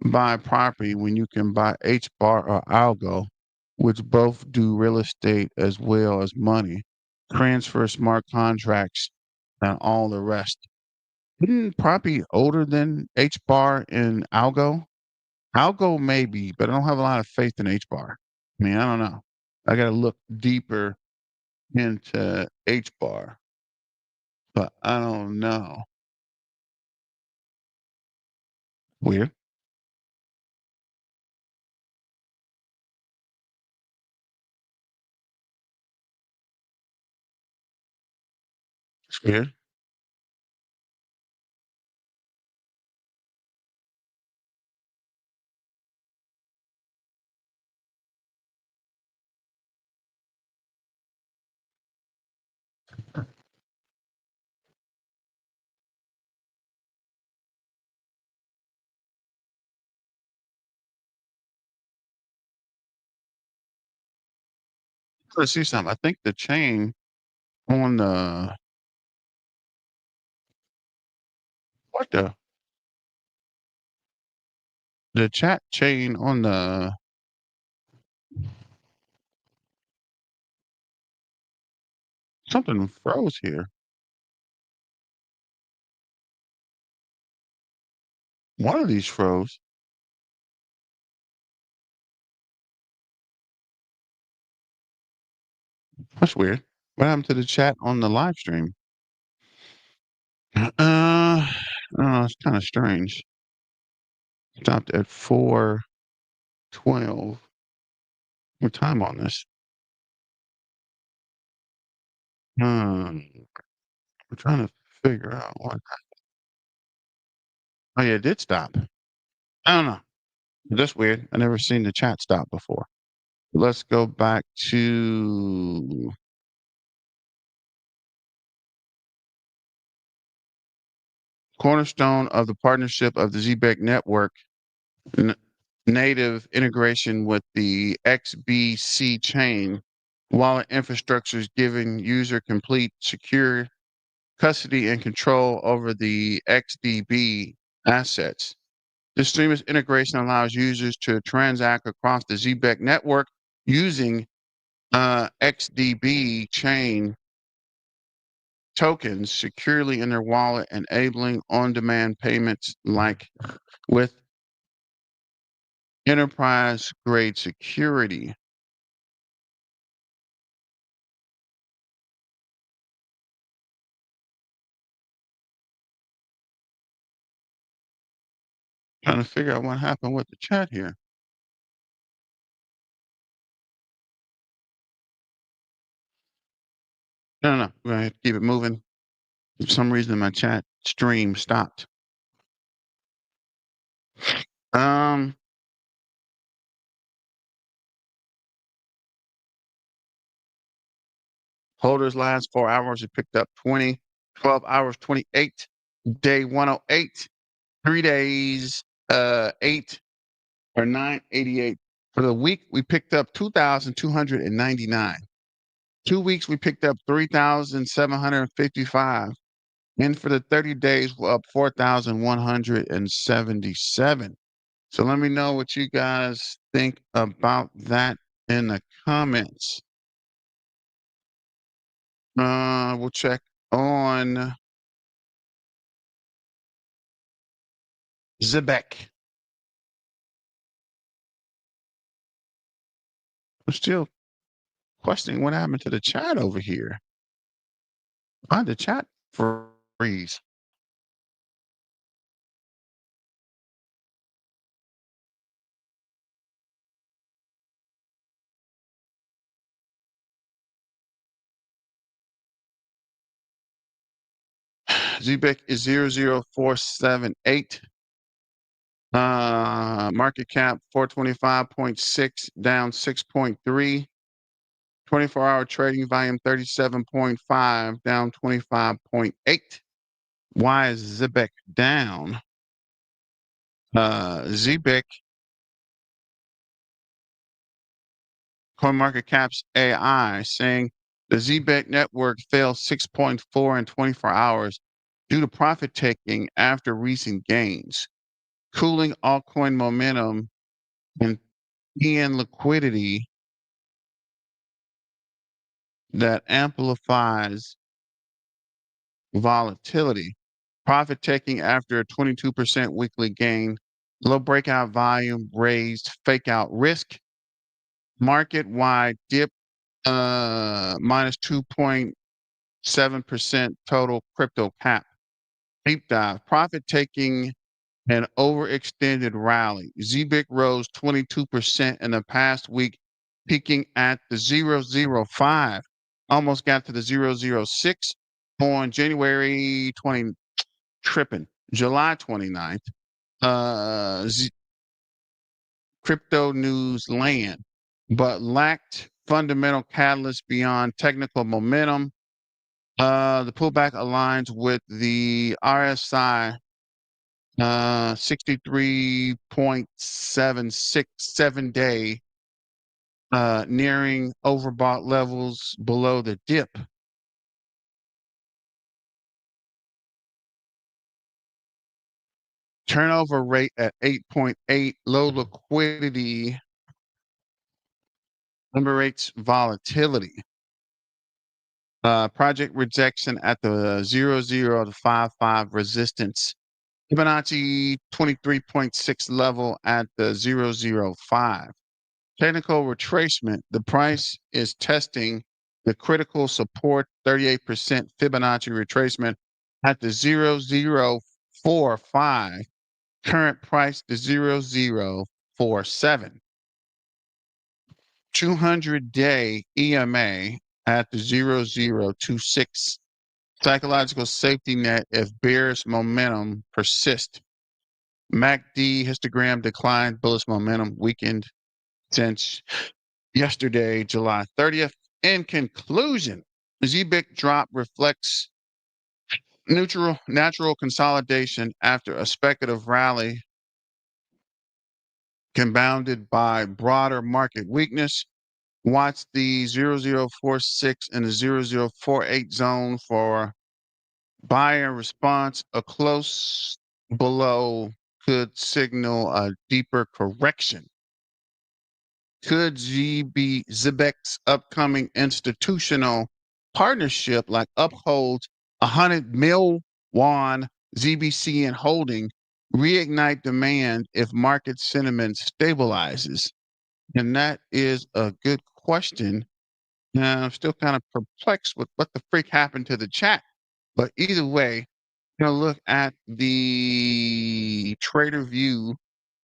buy property when you can buy H bar or algo, which both do real estate as well as money, transfer smart contracts, and all the rest? Isn't property older than H bar and algo? Algo maybe, but I don't have a lot of faith in H bar. I mean, I don't know. I got to look deeper into H bar, but I don't know. Weird. It's weird. Let's see something. I think the chain on what the chat chain on the something froze here. One of these froze. That's weird. What happened to the chat on the live stream? I don't know. It's kind of strange. Stopped at 4:12. What time on this? I'm trying to figure out what. Oh yeah, it did stop. I don't know. That's weird. I never seen the chat stop before. Let's go back to cornerstone of the partnership of the Zebec Network, n- native integration with the XBC chain, wallet infrastructure is giving user complete secure custody and control over the XDB assets. This seamless integration allows users to transact across the Zebec network using XDB chain tokens securely in their wallet, enabling on-demand payments like with enterprise-grade security. Trying to figure out what happened with the chat here. No, no, no. We're gonna keep it moving. For some reason, my chat stream stopped. Um, Holders last 4 hours, it picked up 20, 12 hours, 28, day 108, 3 days, 8 or 988. For the week, we picked up 2,299. 2 weeks, we picked up 3,755. And for the 30 days, we're up 4,177. So let me know what you guys think about that in the comments. We'll check on Zebec. I'm still questioning what happened to the chat over here. Why the chat freeze? Zebec is 00478. Market cap 425.6, down 6.3. 24-hour trading volume 37.5, down 25.8. Why is Zebec down? Zebec, CoinMarketCap's AI, saying the Zebec Network fell 6.4 in 24 hours due to profit taking after recent gains, cooling altcoin momentum and PN liquidity that amplifies volatility. Profit taking after a 22% weekly gain. Low breakout volume raised fake out risk. Market wide dip minus 2.7% total crypto cap. Deep dive. Profit taking an overextended rally. Zebec rose 22% in the past week, peaking at the 005. Almost got to the 006 on January 20, tripping, July 29th. Crypto news land, but lacked fundamental catalysts beyond technical momentum. The pullback aligns with the RSI 63.767 day, nearing overbought levels below the dip. Turnover rate at 8.8, low liquidity, liberates volatility. Project rejection at the 00 to 55 resistance. Fibonacci 23.6 level at the 005. Technical retracement. The price is testing the critical support 38% Fibonacci retracement at the 0045. Current price the 0047. 200-day EMA at the 0026. Psychological safety net if bearish momentum persists. MACD histogram declined, bullish momentum weakened since yesterday, July 30th. In conclusion, Zebec drop reflects natural consolidation after a speculative rally compounded by broader market weakness. Watch the 0046 and the 0048 zone for buyer response. A close below could signal a deeper correction. Could Zebec's upcoming institutional partnership like Uphold 100 mil won ZBCN holding reignite demand if market sentiment stabilizes? And that is a good question. Now, I'm still kind of perplexed with what the freak happened to the chat. But either way, look at the trader view.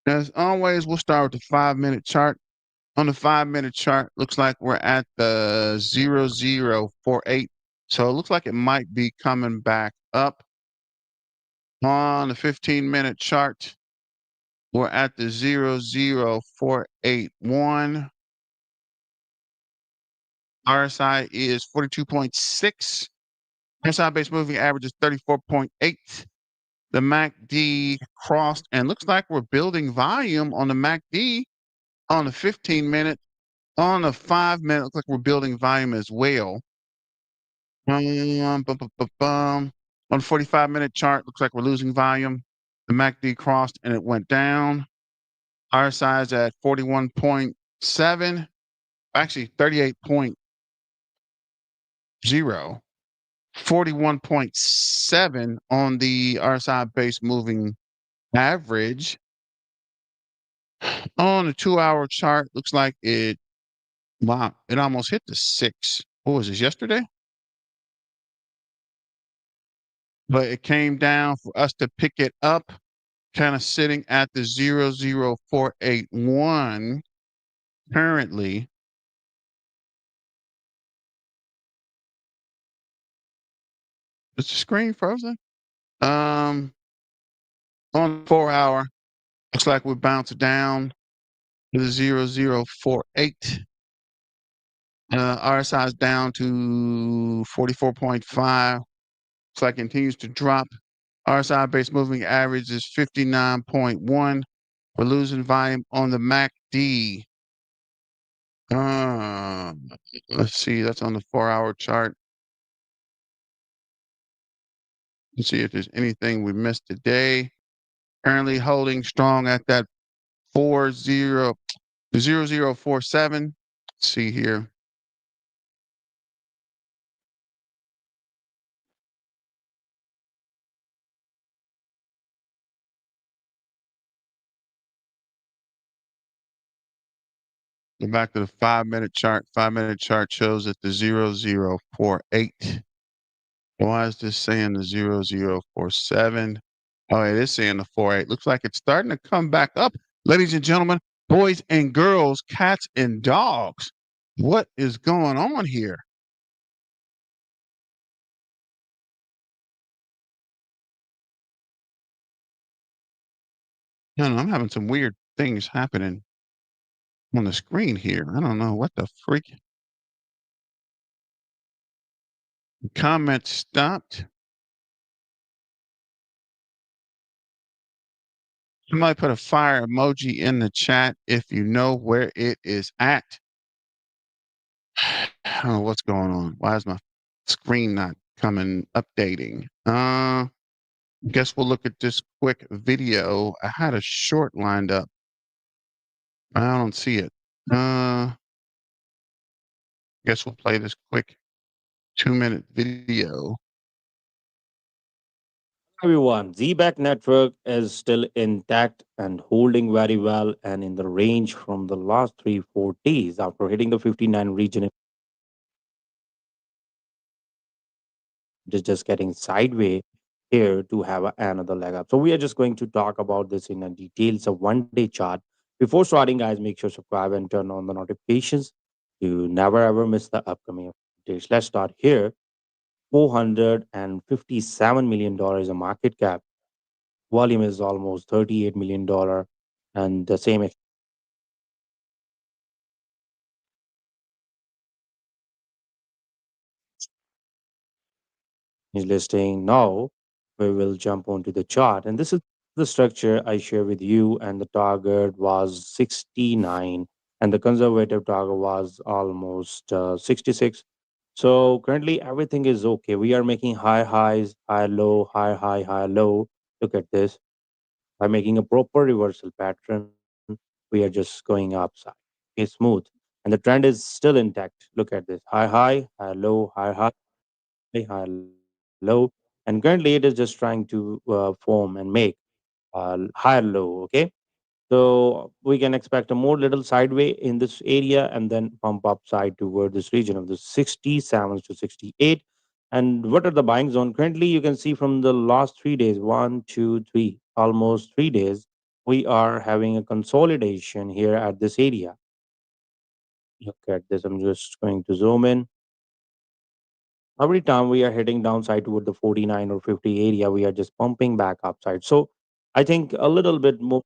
As always, we'll start with the 5-minute chart. On the 5-minute chart, looks like we're at the 0048. So it looks like it might be coming back up on the 15-minute chart. We're at the 00481. RSI is 42.6. RSI base moving average is 34.8. The MACD crossed and looks like we're building volume on the MACD on the 15-minute. On the 5-minute, looks like we're building volume as well. Bum, bum, bum, bum. On the 45-minute chart, looks like we're losing volume. The MACD crossed and it went down. RSI is at 41.7, actually 38.0. 41.7 on the RSI base moving average. On the 2-hour chart, looks like wow, it almost hit the 6. What was this, yesterday? But it came down for us to pick it up, kind of sitting at the 00481 currently. Is the screen frozen? On the 4-hour, looks like we bounced down to the 0048. RSI is down to 44.5. Looks like it continues to drop. RSI base moving average is 59.1. We're losing volume on the MACD. Let's see, that's on the 4-hour chart. Let's see if there's anything we missed today. Currently holding strong at that 0047. Let's see here. Go back to the 5-minute chart. 5-minute chart shows at the 0048. Why is this saying the 0047? Oh, it is saying the 48. Looks like it's starting to come back up. Ladies and gentlemen, boys and girls, cats and dogs. What is going on here? No, no, I'm having some weird things happening on the screen here. I don't know what the freak. Comment stopped. Somebody put a fire emoji in the chat if you know where it is at. I don't know what's going on. Why is my screen not coming updating? Guess we'll look at this quick video. I had a short lined up. I don't see it. Guess we'll play this quick 2-minute video. Everyone, Zebec Network is still intact and holding very well and in the range from the last 3-4 days after hitting the 59 region. It is just getting sideways here to have another leg up. So we are just going to talk about this in a detail. It's a one-day chart. Before starting, guys, make sure subscribe and turn on the notifications to never ever miss the upcoming updates. Let's start here. $457 million in market cap. Volume is almost $38 million, and the same is listing. Now we will jump onto the chart, and this is the structure I share with you. And the target was 69, and the conservative target was almost 66. So currently everything is okay. We are making high highs, high low, high high, high low. Look at this. By making a proper reversal pattern, we are just going upside. It's smooth. And the trend is still intact. Look at this. High low, high low. And currently it is just trying to form and make higher low. Okay. So we can expect a more little sideway in this area and then pump upside toward this region of the 67 to 68. And what are the buying zone? Currently, you can see from the last 3 days, 1, 2, 3, almost 3 days, we are having a consolidation here at this area. Look at this. I'm just going to zoom in. Every time we are heading downside toward the 49 or 50 area, we are just pumping back upside. So I think a little bit more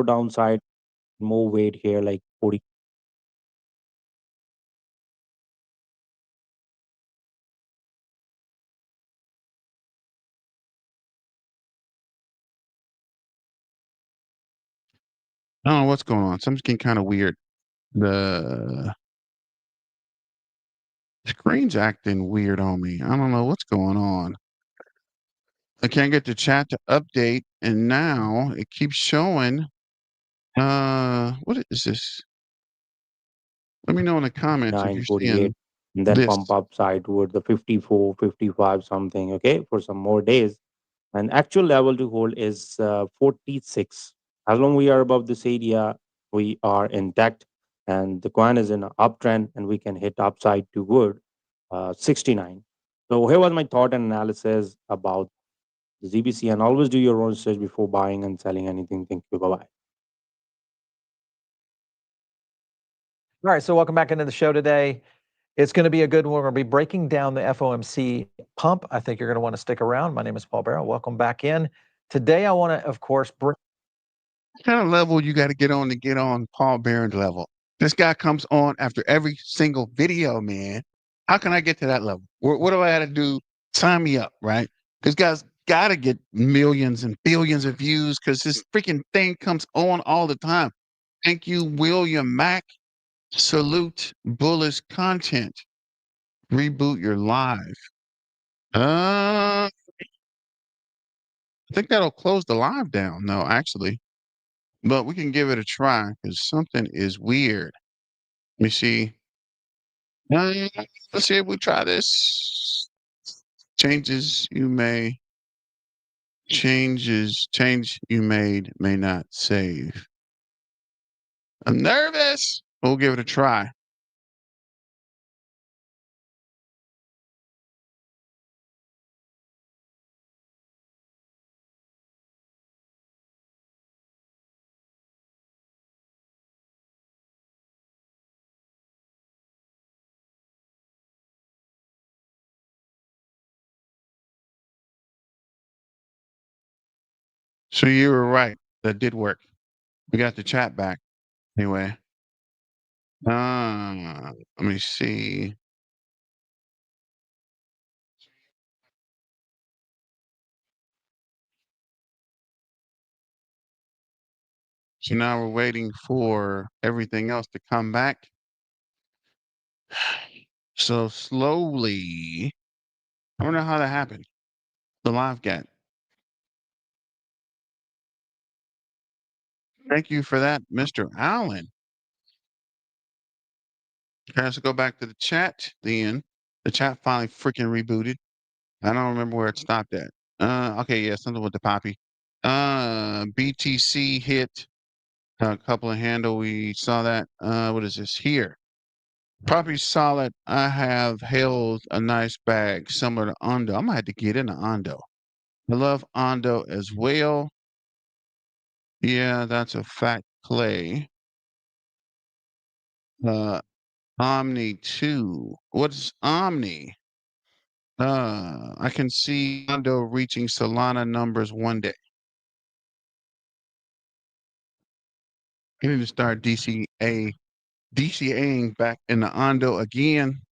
downside, more weight here, like 40. I don't know what's going on. Something's getting kind of weird. The screen's acting weird on me. I don't know what's going on. I can't get the chat to update, and now it keeps showing. What is this? Let me know in the comments if you're 948 seeing and then this. pump upside toward the 54, 55 something, okay, for some more days. And actual level to hold is 46. As long we are above this area, we are intact and the coin is in an uptrend and we can hit upside toward 69. So here was my thought and analysis about the ZBC, and always do your own research before buying and selling anything. Thank you. Bye bye. All right, so welcome back into the show today. It's going to be a good one. We're going to be breaking down the FOMC pump. I think you're going to want to stick around. My name is Paul Barrow. Welcome back in. Today, I want to, of course, bring. What kind of level you got to get on Paul Barron's level? This guy comes on after every single video, man. How can I get to that level? What do I got to do? Sign me up, right? This guy's got to get millions and billions of views because this freaking thing comes on all the time. Thank you, William Mack. Salute bullish content. Reboot your live. I think that'll close the live down. No, actually, but we can give it a try because something is weird. Let me see. Uh, let's see if we try this. Change you made may not save. I'm nervous. We'll give it a try. So you were right. That did work. We got the chat back. Anyway. Let me see. So now we're waiting for everything else to come back. So slowly, I don't know how that happened. The live got. Thank you for that, Mr. Allen. Okay, let's go back to the chat then. The chat finally freaking rebooted. I don't remember where it stopped at. Okay, yeah, something with the poppy. BTC hit a couple of handle. We saw that. What is this here? Poppy solid. I have held a nice bag similar to Ondo. I'm gonna have to get into Ondo. I love Ondo as well. Yeah, that's a fact play. Uh, Omni 2. What's Omni? I can see Ondo reaching Solana numbers one day. I need to start DCAing back in the Ondo again.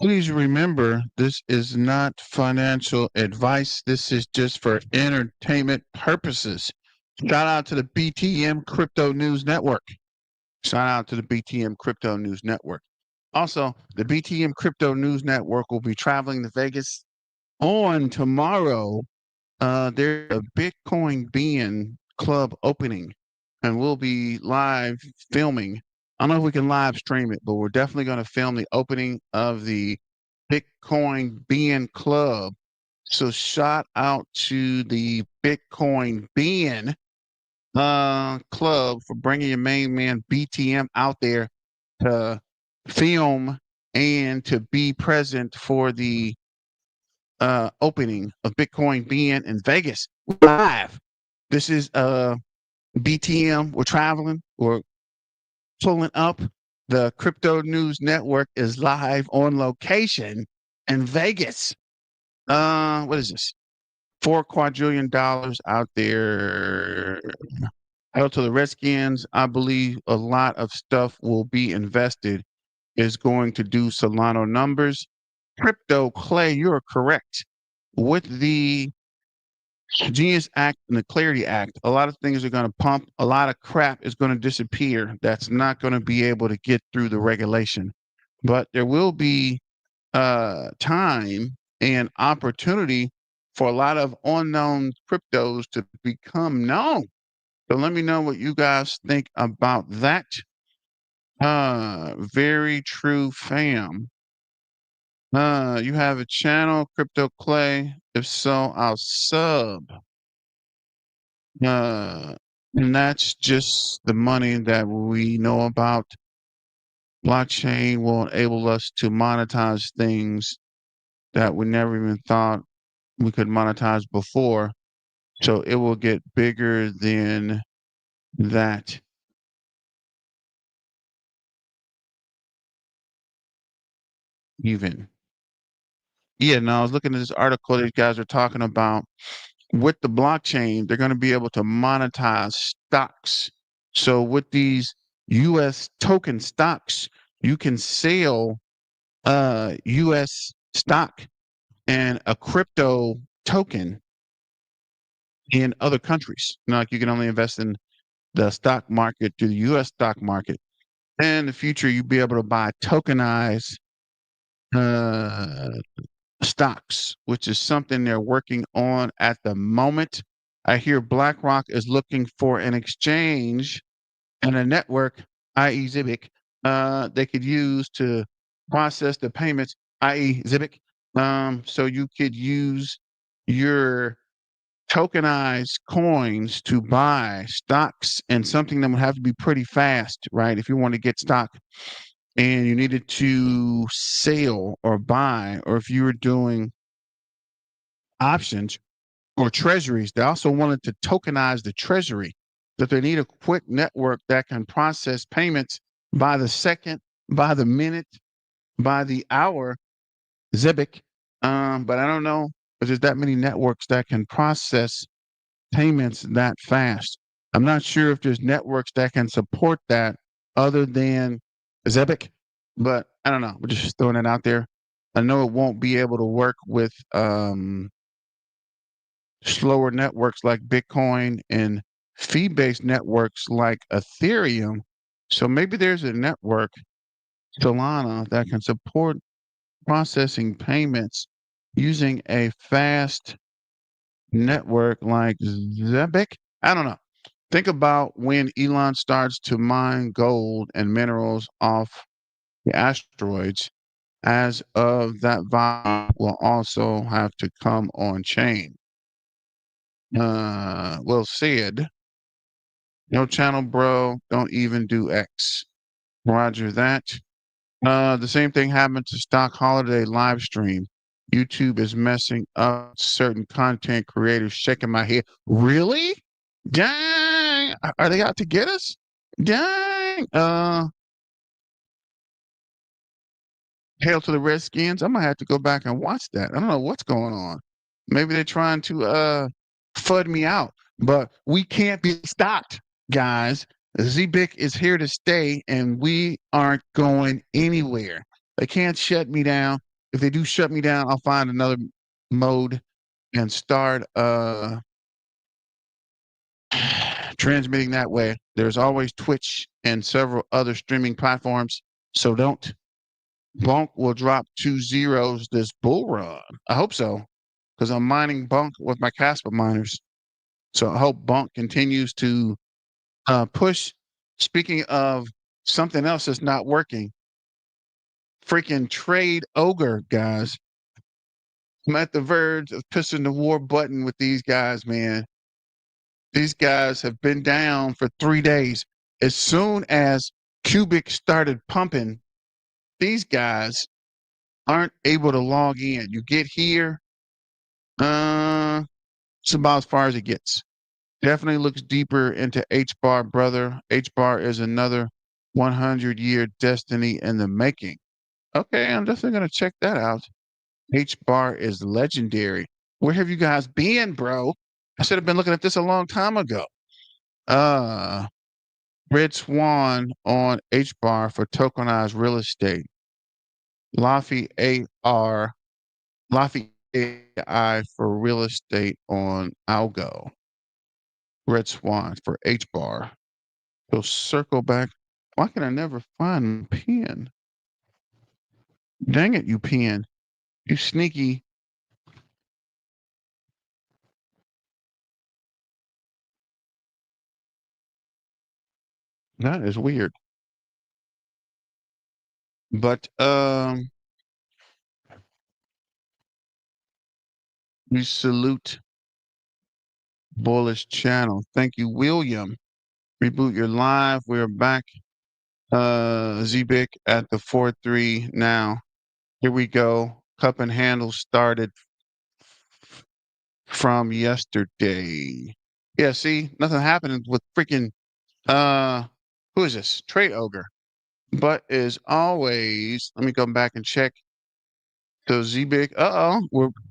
Please remember, this is not financial advice. This is just for entertainment purposes. Shout out to the BTM Crypto News Network. Shout out to the BTM Crypto News Network. Also, the BTM Crypto News Network will be traveling to Vegas on tomorrow. There's a Bitcoin Being Club opening, and we'll be live filming. I don't know if we can live stream it, but we're definitely going to film the opening of the Bitcoin Being Club. So shout out to the Bitcoin Being Club for bringing your main man BTM out there. to film and to be present for the opening of Bitcoin being in Vegas live. This is BTM. We're traveling. We're pulling up. The Crypto News Network is live on location in Vegas. What is this? $4 quadrillion out there. Hell to the Redskins. I believe a lot of stuff will be invested. Is going to do Solano numbers. Crypto Clay, you're correct. With the Genius Act and the Clarity Act, a lot of things are going to pump. A lot of crap is going to disappear. That's not going to be able to get through the regulation. But there will be time and opportunity for a lot of unknown cryptos to become known. So let me know what you guys think about that. Very true, fam. You have a channel, Crypto Clay? If so, I'll sub. And that's just the money that we know about. Blockchain will enable us to monetize things that we never even thought we could monetize before. So it will get bigger than that. Even. Yeah, no, I was looking at this article these guys are talking about. With the blockchain, they're going to be able to monetize stocks. So with these US token stocks, you can sell US stock and a crypto token in other countries. Like you can only invest in the stock market through the US stock market. And in the future, you'll be able to buy tokenized uh, stocks, which is something they're working on at the moment. I hear BlackRock is looking for an exchange and a network, i.e., Zebec, they could use to process the payments, i.e., Zebec. So you could use your tokenized coins to buy stocks and something that would have to be pretty fast, right? If you want to get stock and you needed to sell or buy, or if you were doing options or treasuries, they also wanted to tokenize the treasury, that they need a quick network that can process payments by the second, by the minute, by the hour, Zebec. But I don't know if there's that many networks that can process payments that fast. I'm not sure if there's networks that can support that other than Zebec, but I don't know. We're just throwing it out there. I know it won't be able to work with slower networks like Bitcoin and fee-based networks like Ethereum. So maybe there's a network, Solana, that can support processing payments using a fast network like Zebec. I don't know. Think about when Elon starts to mine gold and minerals off the asteroids. As of that volume will also have to come on chain. Well said. No channel, bro. Don't even do X. Roger that. The same thing happened to Stock Holiday live stream. YouTube is messing up certain content creators, shaking my head. Really? Dang. Are they out to get us? Dang. Hail to the Redskins. I might have to go back and watch that. I don't know what's going on. Maybe they're trying to FUD me out, but we can't be stopped, guys. ZBIC is here to stay, and we aren't going anywhere. They can't shut me down. If they do shut me down, I'll find another mode and start transmitting that way. There's always Twitch and several other streaming platforms, so don't. Bunk will drop 2 zeros this bull run. I hope so, because I'm mining Bunk with my Casper miners. So I hope Bunk continues to push. Speaking of something else that's not working, freaking Trade Ogre, guys. I'm at the verge of pushing the war button with these guys, man. These guys have been down for 3 days. As soon as Cubic started pumping, these guys aren't able to log in. You get here, it's about as far as it gets. Definitely looks deeper into H bar, brother. H bar is another 100-year destiny in the making. Okay, I'm definitely gonna check that out. H bar is legendary. Where have you guys been, bro? I should have been looking at this a long time ago. Red Swan on H bar for tokenized real estate. Laffy AR, Laffy AI for real estate on Algo. Red Swan for H bar. So circle back. Why can I never find my pen? Dang it, you pen. You sneaky. That is weird. But we salute Bullish Channel. Thank you, William. Reboot your live. We're back. Zebec at the 4-3 now. Here we go. Cup and handle started from yesterday. Yeah, see, nothing happening with freaking who is this? Trade Ogre. But as always, let me go back and check. So Zebec,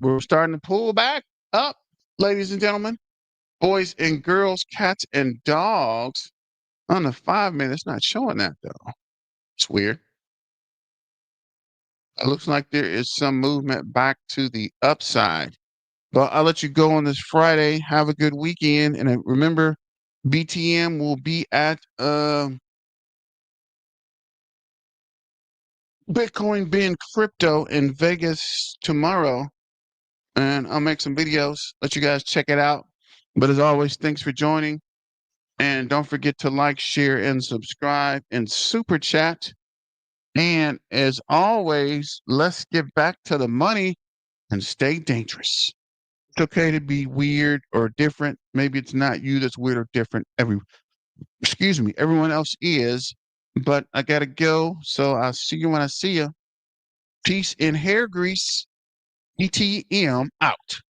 we're starting to pull back up, ladies and gentlemen, boys and girls, cats and dogs. On the 5 minutes, not showing that though. It's weird. It looks like there is some movement back to the upside. But I'll let you go on this Friday. Have a good weekend. And remember, BTM will be at Bitcoin being crypto in Vegas tomorrow. And I'll make some videos, let you guys check it out. But as always, thanks for joining. And don't forget to like, share, and subscribe and super chat. And as always, let's get back to the money and stay dangerous. It's okay to be weird or different. Maybe it's not you that's weird or different. Everyone else is. But I gotta go. So I'll see you when I see you. Peace in hair grease. ETM out.